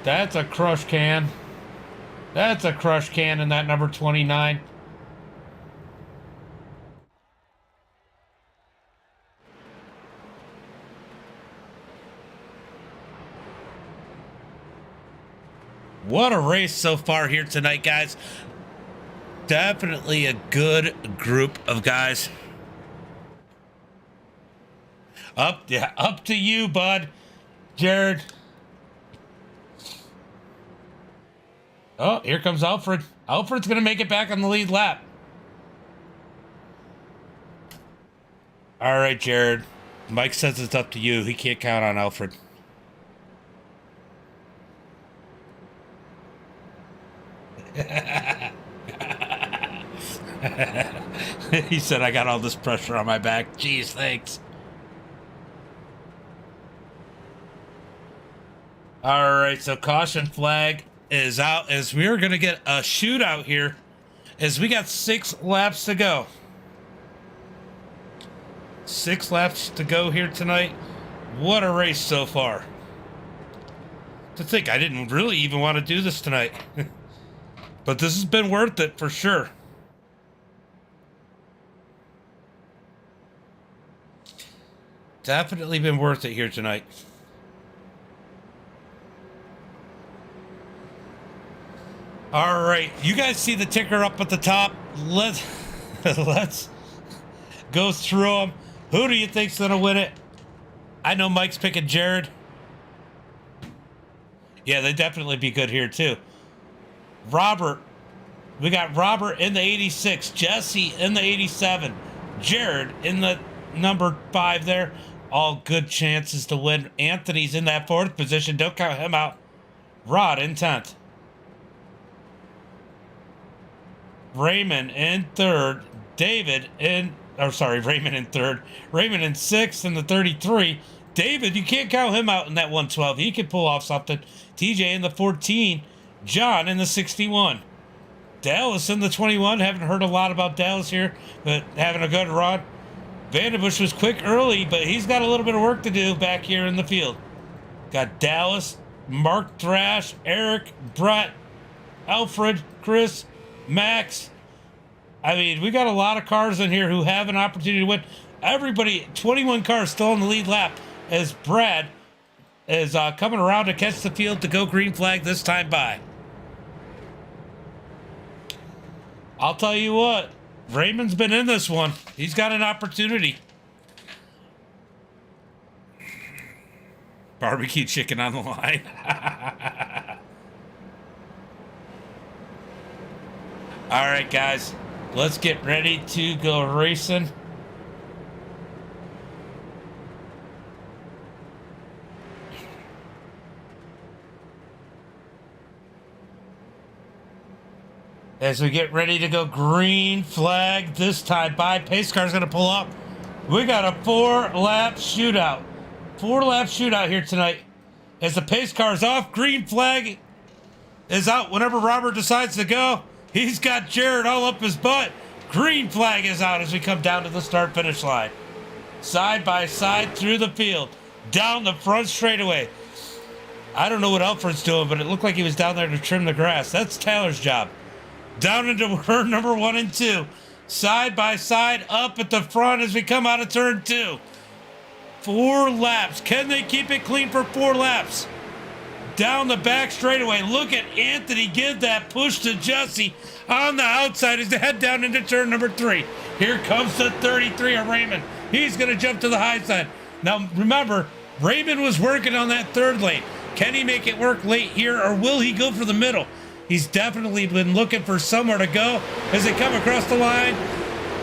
That's a crush can. That's a crush can in that number 29. What a race so far here tonight, guys. Definitely a good group of guys. Up to you, bud. Jared. Oh, here comes Alfred. Alfred's going to make it back on the lead lap. All right, Jared. Mike says it's up to you. He can't count on Alfred. He said, I got all this pressure on my back. Geez, thanks. All right, so caution flag is out as we're going to get a shootout here as we got 6 laps to go. 6 laps to go here tonight. What a race so far. To think I didn't really even want to do this tonight. But this has been worth it for sure. Definitely been worth it here tonight. All right, you guys see the ticker up at the top? Let's go through them. Who do you think's gonna win it? I know Mike's picking Jared. Yeah, they'd definitely be good here too. Robert, we got Robert in the 86, Jesse in the 87, Jared in the number 5 there. All good chances to win. Anthony's in that 4th position. Don't count him out. Rod in 10th. Raymond in 3rd. David in, Raymond in 3rd. Raymond in 6th in the 33. David, you can't count him out in that 112. He can pull off something. TJ in the 14. John in the 61. Dallas in the 21. Haven't heard a lot about Dallas here, but having a good run. Vanderbush was quick early, but he's got a little bit of work to do back here in the field. Got Dallas, Mark Thrash, Eric, Brett, Alfred, Chris, Max. I mean, we got a lot of cars in here who have an opportunity to win. Everybody, 21 cars still in the lead lap as Brad is coming around to catch the field to go green flag this time by. I'll tell you what, Raymond's been in this one. He's got an opportunity. Barbecue chicken on the line. All right, guys, let's get ready to go racing. As we get ready to go green flag this time by, pace car's going to pull up. We got a 4-lap shootout. 4-lap shootout here tonight. As the pace car's off, green flag is out whenever Robert decides to go. He's got Jared all up his butt. Green flag is out as we come down to the start-finish line. Side by side through the field. Down the front straightaway. I don't know what Alfred's doing, but it looked like he was down there to trim the grass. That's Tyler's job. Down into turn number 1 and 2. Side by side up at the front as we come out of turn 2. 4 laps. Can they keep it clean for 4 laps? Down the back straightaway. Look at Anthony give that push to Jesse on the outside as they head down into turn number 3. Here comes the 33 of Raymond. He's going to jump to the high side. Now, remember, Raymond was working on that 3rd lane. Can he make it work late here, or will he go for the middle? He's definitely been looking for somewhere to go as they come across the line.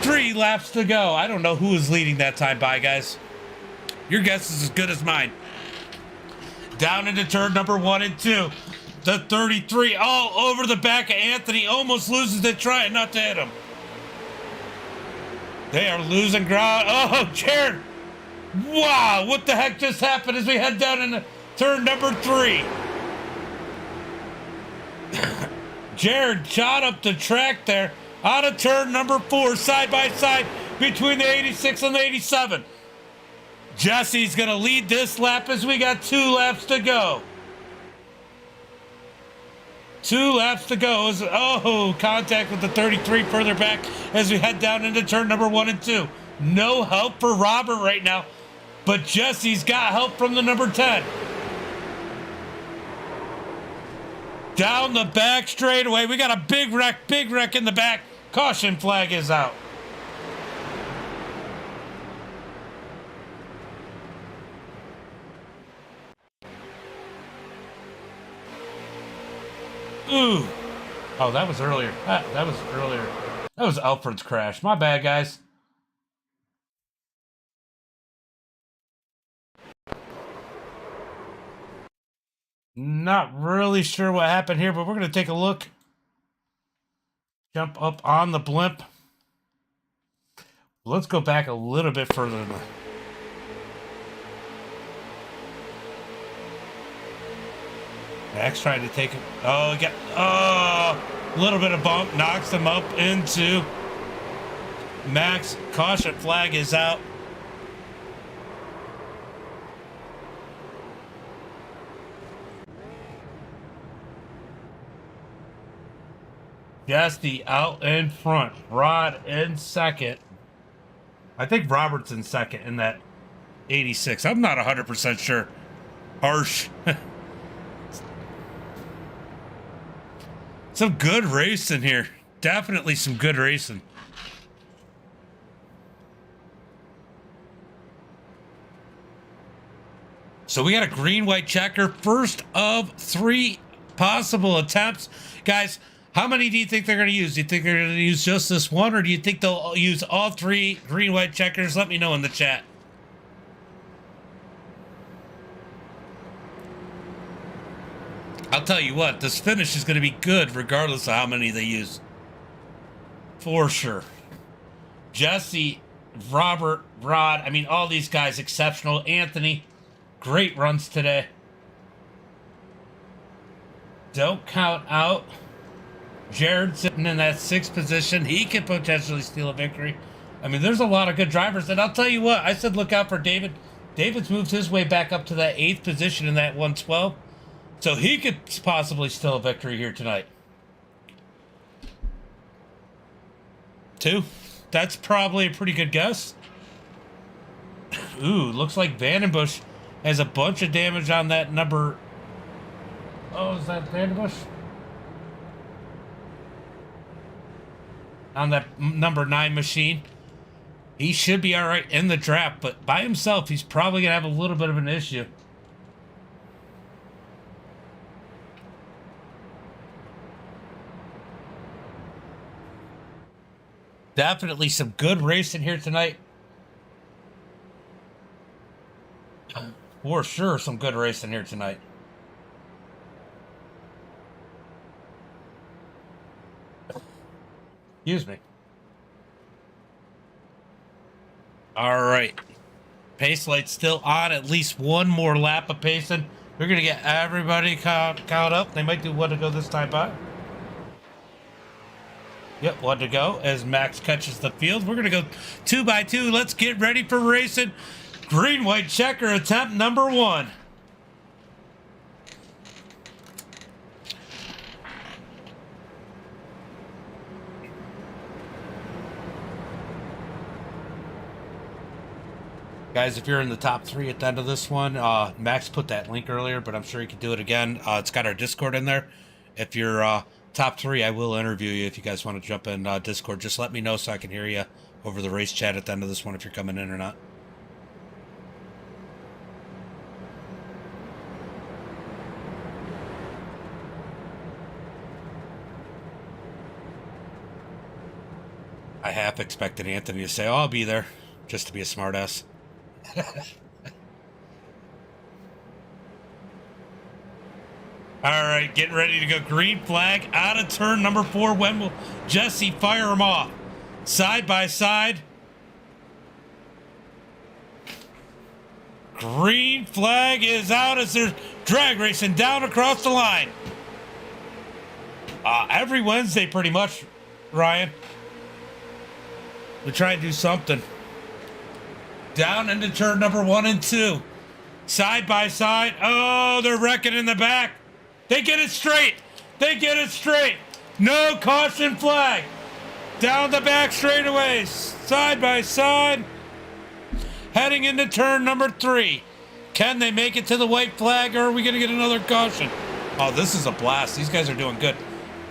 3 laps to go. I don't know who is leading that time by, guys. Your guess is as good as mine. Down into turn number 1 and 2. The 33 all over the back of Anthony. Almost loses it trying not to hit him. They are losing ground. Oh, Jared. Wow, what the heck just happened as we head down into turn number 3? Jared shot up the track there out of turn number 4, side by side between the 86 and the 87. Jesse's going to lead this lap as we got 2 laps to go. 2 laps to go. Contact with the 33 further back as we head down into turn number 1 and 2. No help for Robert right now, but Jesse's got help from the number 10. Down the back straightaway. We got a big wreck in the back. Caution flag is out. Ooh. Oh, that was earlier. That was earlier. That was Alfred's crash. My bad, guys. Not really sure what happened here, but we're going to take a look. Jump up on the blimp. Let's go back a little bit further. Max trying to take it. Oh, he got a little bit of bump. Knocks him up into Max. Caution flag is out. Jesse out in front. Rod in second. I think Robert's in second in that 86. I'm not 100% sure. Harsh. Some good racing here. Definitely some good racing. So we got a green-white checker. First of 3 possible attempts. Guys, how many do you think they're going to use? Do you think they're going to use just this one, or do you think they'll use all 3 green-white checkers? Let me know in the chat. I'll tell you what, this finish is going to be good regardless of how many they use. For sure. Jesse, Robert, Rod, I mean, all these guys exceptional. Anthony, great runs today. Don't count out Jared sitting in that 6th position. He could potentially steal a victory. I mean, there's a lot of good drivers. And I'll tell you what, I said look out for David. David's moved his way back up to that 8th position in that 112. So he could possibly steal a victory here tonight. 2. That's probably a pretty good guess. Ooh, looks like Vandenbush has a bunch of damage on that number. Oh, is that Vandenbush? On that number 9 machine. He should be all right in the draft, but by himself, he's probably going to have a little bit of an issue. Definitely some good racing here tonight. For sure, some good racing here tonight. Excuse me. All right. Pace light still on. At least one more lap of pacing. We're going to get everybody caught up. They might do one to go this time by. Yep, one to go as Max catches the field. We're going to go 2 by 2. Let's get ready for racing. Green-white checker attempt number 1. Guys, if you're in the top 3 at the end of this one, Max put that link earlier, but I'm sure he could do it again. It's got our Discord in there. If you're top 3, I will interview you. If you guys want to jump in Discord, just let me know so I can hear you over the race chat at the end of this one if you're coming in or not. I half expected Anthony to say, oh, I'll be there, just to be a smartass. All right, getting ready to go. Green flag out of turn number 4. When will Jesse fire him off? Side by side. Green flag is out as they're drag racing down across the line. Every Wednesday, pretty much, Ryan. We try and do something. Down into turn number 1 and 2. Side by side. Oh, they're wrecking in the back. They get it straight. They get it straight. No caution flag. Down the back straightaways. Side by side. Heading into turn number 3. Can they make it to the white flag, or are we going to get another caution? Oh, this is a blast. These guys are doing good.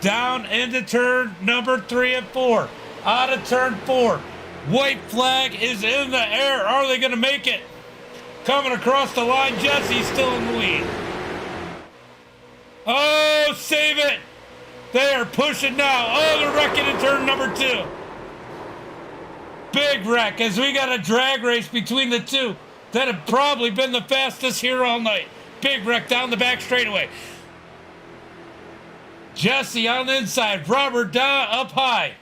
Down into turn number 3 and 4. Out of turn 4. White flag is in the air. Are they going to make it? Coming across the line, Jesse's still in the lead. Oh, save it. They are pushing now. Oh, they're wrecking in turn number 2. Big wreck as we got a drag race between the two. That had probably been the fastest here all night. Big wreck down the back straightaway. Jesse on the inside. Robert down up high.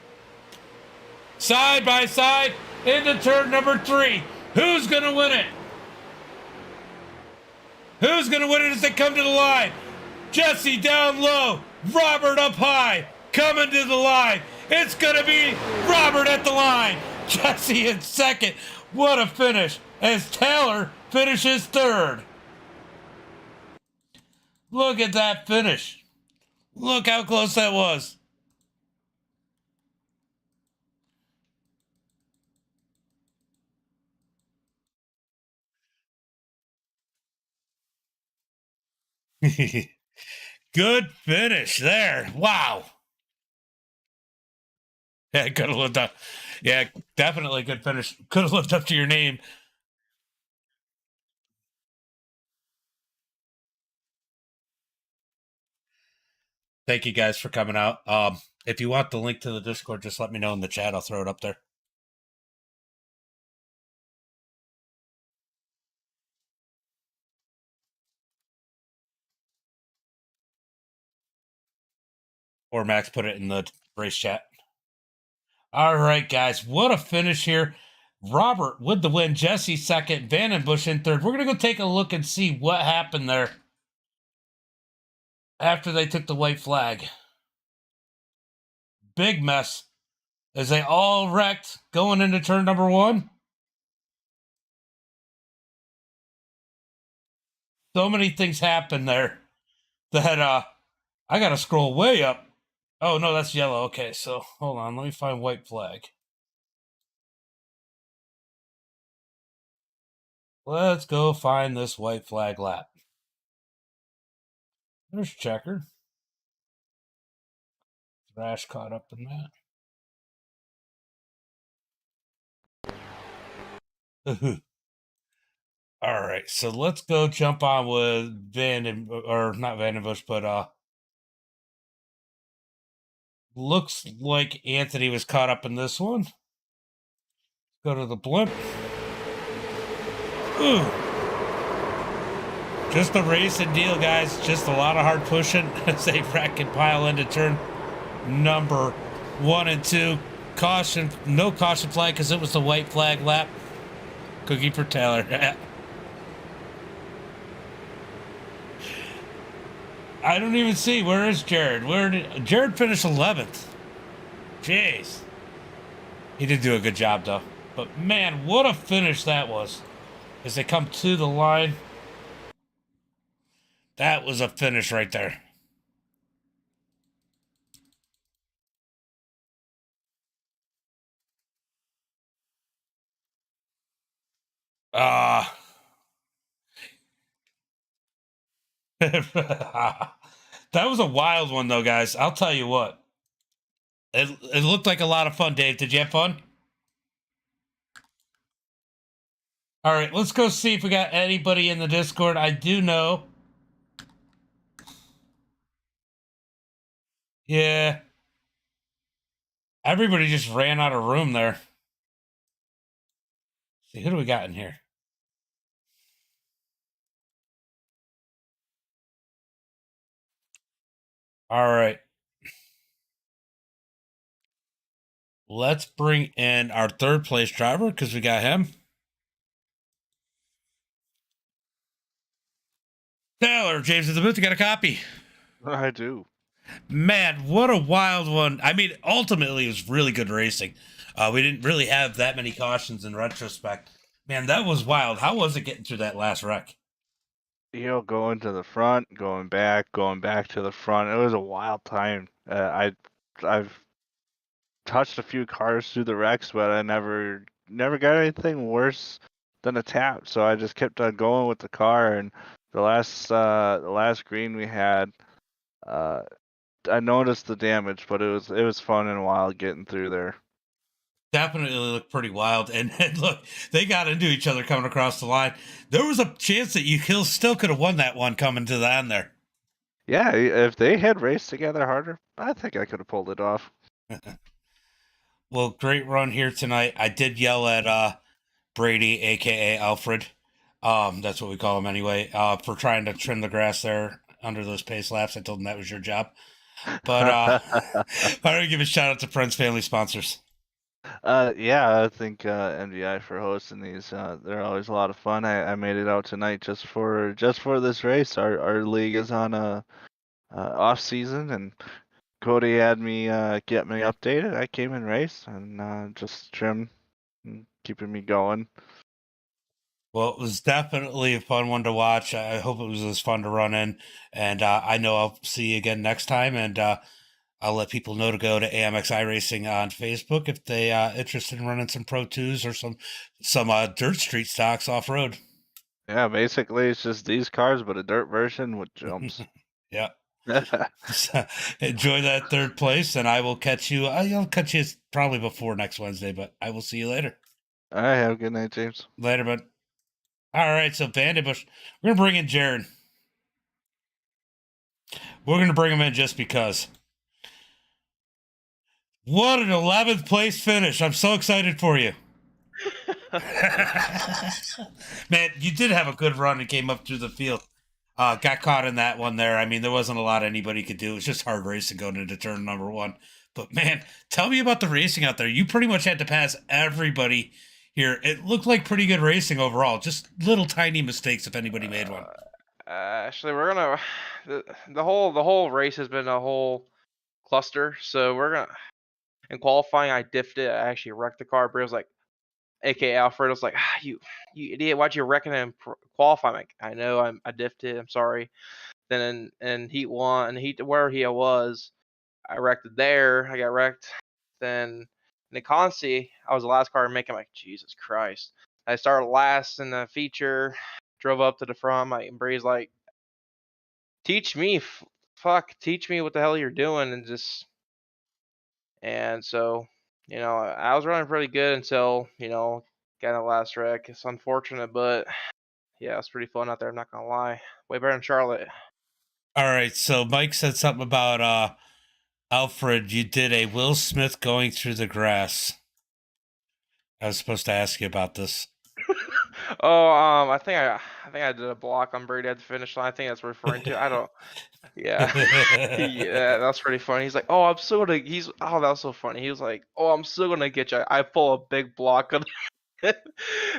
Side by side into turn number 3. Who's going to win it? Who's going to win it as they come to the line? Jesse down low. Robert up high. Coming to the line. It's going to be Robert at the line. Jesse in second. What a finish as Taylor finishes 3rd. Look at that finish. Look how close that was. Good finish there. Wow. Yeah, could have lived up. Yeah, definitely good finish. Could have lived up to your name. Thank you guys for coming out. If you want the link to the Discord, just let me know in the chat. I'll throw it up there. Or Max put it in the race chat. All right, guys. What a finish here. Robert with the win. Jesse second. Vandenbush in third. We're going to go take a look and see what happened there after they took the white flag. Big mess as they all wrecked going into turn number one. So many things happened there that I got to scroll way up. Oh, no, that's yellow. Okay, so hold on. Let me find white flag. Let's go find this white flag lap. There's Checker. Thrash caught up in that. All right, so let's go jump on with not Vandenbush, but looks like Anthony was caught up in this one. Go to the blimp. Ooh. Just a racing deal, guys. Just a lot of hard pushing as they wreck and pile into turn number 1 and 2. Caution, no caution flag because it was the white flag lap. Cookie for Taylor. I don't even see. Where is Jared? Jared finish 11th? Jeez. He did do a good job, though. But, man, what a finish that was. As they come to the line. That was a finish right there. That was a wild one, though, guys. I'll tell you what. It looked like a lot of fun, Dave. Did you have fun? All right, let's go see if we got anybody in the Discord. I do know. Yeah. Everybody just ran out of room there. See, who do we got in here? All right. Let's bring in our third place driver because we got him. Taylor, James in the booth, you got a copy? I do. Man, what a wild one. I mean, ultimately, it was really good racing. We didn't really have that many cautions in retrospect. Man, that was wild. How was it getting through that last wreck? Going to the front, going back to the front. It was a wild time. I've touched a few cars through the wrecks, but I never got anything worse than a tap. So I just kept on going with the car. And the last green we had, I noticed the damage, but it was fun and wild getting through there. Definitely looked pretty wild. And look, they got into each other coming across the line. There was a chance that you still could have won that one coming to the end there. Yeah, if they had raced together harder, I think I could have pulled it off. Well, great run here tonight. I did yell at Brady, aka Alfred. That's what we call him anyway. For trying to trim the grass there under those pace laps. I told him that was your job. But I want to give a shout out to friends, family, sponsors. Yeah, I think MDI for hosting these. They're always a lot of fun. I made it out tonight just for this race. Our league is on a off season, and Cody had me get me updated. I came and raced and just trim and keeping me going. Well, it was definitely a fun one to watch. I hope it was as fun to run in, and I know I'll see you again next time. And I'll let people know to go to AMX iRacing on Facebook if they interested in running some Pro 2s or some dirt street stocks off road. Yeah, basically it's just these cars, but a dirt version with jumps. Yeah. All Enjoy that third place, and I will catch you. I'll catch you probably before next Wednesday, but I will see you later. right, have a good night, James. Later, bud. All right, so Bandit Bush, we're gonna bring in Jared. We're gonna bring him in just because. What an 11th place finish! I'm so excited for you. Man, you did have a good run and came up through the field. Got caught in that one there. I mean, there wasn't a lot anybody could do. It was just hard racing going into turn number one. But man, tell me about the racing out there. You pretty much had to pass everybody here. It looked like pretty good racing overall. Just little tiny mistakes if anybody made one. Actually, we're gonna the whole race has been a whole cluster. So we're gonna in qualifying, I diffed it. I actually wrecked the car. But it was like, AK Alfred was like, you idiot, why'd you wreck it in qualifying? Like, I know, I diffed it. I'm sorry. Then in heat one, and heat where he was, I wrecked it there. I got wrecked. Then in the Consi, I was the last car to make it. I'm like, Jesus Christ. I started last in the feature, drove up to the front. My Bree's like, teach me, teach me what the hell you're doing, and so, I was running pretty good until, got in the last wreck. It's unfortunate, but yeah, it's pretty fun out there. I'm not gonna lie, way better than Charlotte. All right, so Mike said something about Alfred. You did a Will Smith going through the grass. I was supposed to ask you about this. Oh, I think I did a block on Brady at the finish line. I think that's what referring to. I don't. Yeah, yeah, that's pretty funny. He's like, "Oh, I'm still gonna." Oh, that was so funny. He was like, "Oh, I'm still gonna get you." I pull a big block on.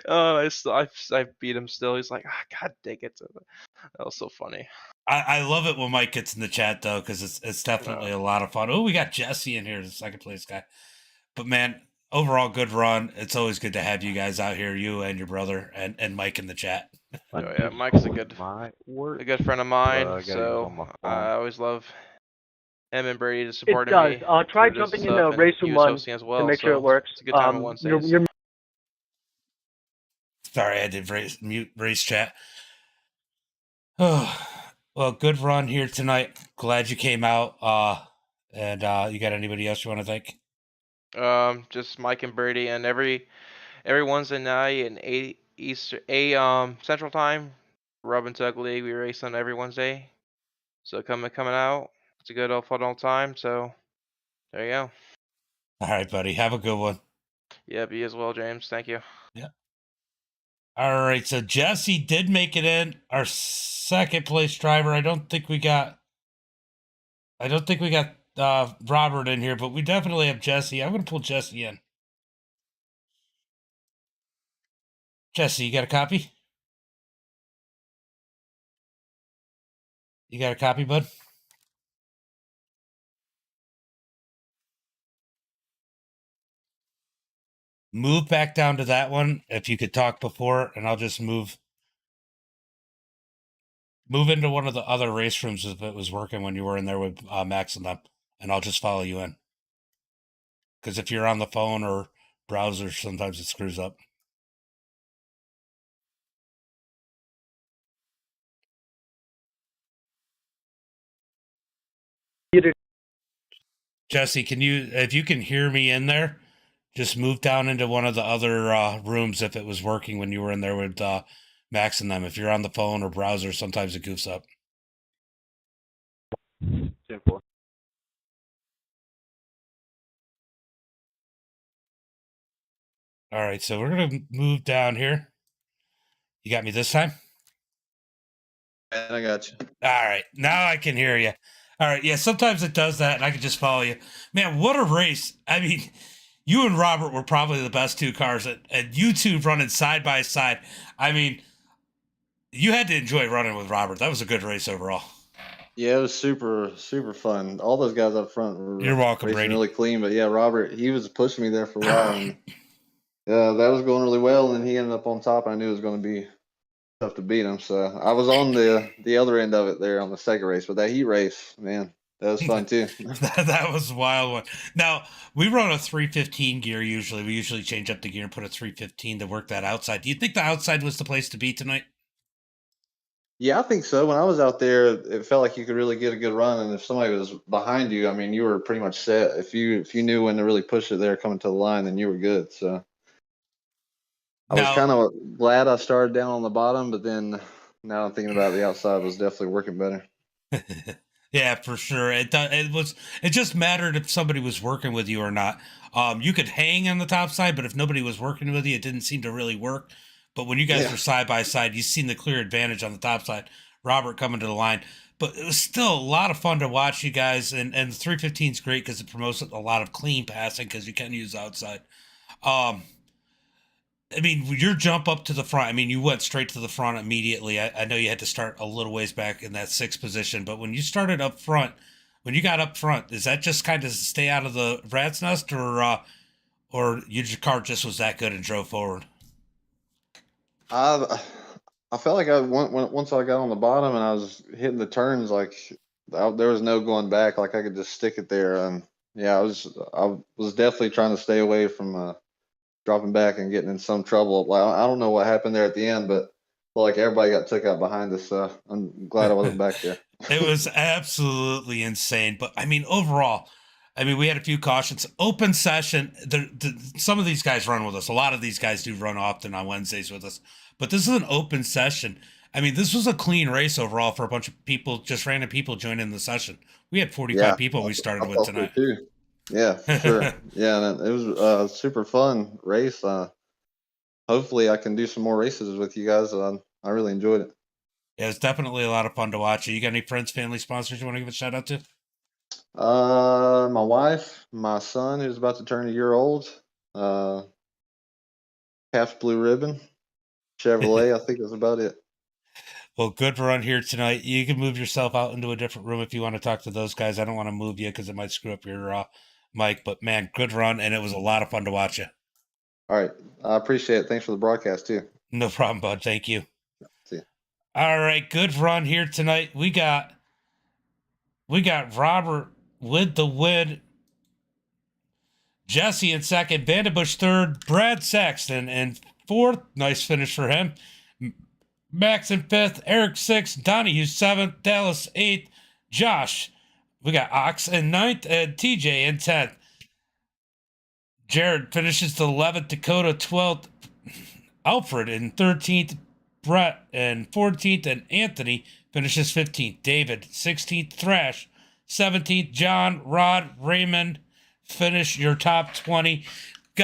Oh, I beat him still. He's like, God dang it. That was so funny. I love it when Mike gets in the chat though, because it's definitely a lot of fun. Oh, we got Jesse in here, the second place guy. But man, overall good run. It's always good to have you guys out here, you and your brother and Mike in the chat. Oh yeah, Mike's a good friend of mine. So I always love him and Brady to support me. Try jumping into Race Room 1 as well, to make sure it works. It's a good time on Wednesdays. Sorry, I did mute race chat. Oh, well, good run here tonight. Glad you came out. And you got anybody else you want to thank? Just Mike and Brady, and every Wednesday night in 8 Central Time, Rub and Tug League. We race on every Wednesday. So coming out. It's a good fun old time. So there you go. All right, buddy. Have a good one. Yeah, you as well, James. Thank you. Yeah. All right, so Jesse did make it in. Our second place driver. I don't think we got Robert in here, but we definitely have Jesse. I'm gonna pull Jesse in. Jesse, you got a copy? You got a copy, bud? Move back down to that one if you could talk before, and I'll just move into one of the other race rooms if it was working when you were in there with Max and them, and I'll just follow you in. Because if you're on the phone or browser, sometimes it screws up. Jesse, if you can hear me in there, just move down into one of the other rooms if it was working when you were in there with Max and them. If you're on the phone or browser, sometimes it goofs up. All right, so we're going to move down here. You got me this time? And I got you. All right, now I can hear you. All right, yeah, sometimes it does that, and I can just follow you. Man, what a race. I mean, you and Robert were probably the best two cars, and you two running side by side. I mean, you had to enjoy running with Robert. That was a good race overall. Yeah, it was super, super fun. All those guys up front were You're welcome, racing Brady. really clean. But yeah, Robert, he was pushing me there for a while, and that was going really well. And then he ended up on top. And I knew it was going to be tough to beat him. So I was on the other end of it there on the second race. But that heat race, man, that was fun too. That was a wild one. Now, we run a 315 gear usually. We usually change up the gear and put a 315 to work that outside. Do you think the outside was the place to be tonight? Yeah, I think so. When I was out there, it felt like you could really get a good run, and if somebody was behind you, I mean, you were pretty much set. If you knew when to really push it there coming to the line, then you were good. So I was Now, kind of glad I started down on the bottom, but then now I'm thinking about it, the outside was definitely working better. yeah, for sure. It just mattered if somebody was working with you or not. You could hang on the top side, but if nobody was working with you, it didn't seem to really work. But when you guys Yeah. were side by side, you seen the clear advantage on the top side. Robert coming to the line, but it was still a lot of fun to watch you guys. And the 315 is great because it promotes a lot of clean passing because you can use outside. I mean, your jump up to the front, I mean, you went straight to the front immediately. I know you had to start a little ways back in that sixth position, but when you started up front, when you got up front, is that just kind of stay out of the rat's nest, or your car just was that good and drove forward? I felt like once I got on the bottom and I was hitting the turns, like there was no going back. Like I could just stick it there. And yeah, I was definitely trying to stay away from dropping back and getting in some trouble. Like I don't know what happened there at the end, but like everybody got took out behind us. So I'm glad I wasn't back there. It was absolutely insane. But I mean, overall, I mean, we had a few cautions. Open session. Some of these guys run with us. A lot of these guys do run often on Wednesdays with us. But this is an open session. I mean, this was a clean race overall for a bunch of people, just random people joining the session. We had 45 people we started with tonight. Too. Yeah, for sure. Yeah, and it was a super fun race. Hopefully, I can do some more races with you guys. I really enjoyed it. Yeah, it's definitely a lot of fun to watch. You got any friends, family, sponsors you want to give a shout out to? My wife, my son, who's about to turn a year old, Half Blue Ribbon, Chevrolet. I think that's about it. Well, good run here tonight. You can move yourself out into a different room if you want to talk to those guys. I don't want to move you because it might screw up your mic. But man, good run, and it was a lot of fun to watch you. All right, I appreciate it. Thanks for the broadcast too. No problem, bud. Thank you. See ya. All right, good run here tonight. We got Robert with the win. Jesse in second, Vandenbush third, Brad Saxton in fourth. Nice finish for him. Max in fifth, Eric sixth, Donahue seventh, Dallas eighth, Josh. We got Ox in ninth and TJ in 10th. Jared finishes the 11th, Dakota 12th, Alfred in 13th, Brett in 14th, and Anthony finishes 15th. David 16th, Thrash 17th, John, Rod, Raymond finish your top 20.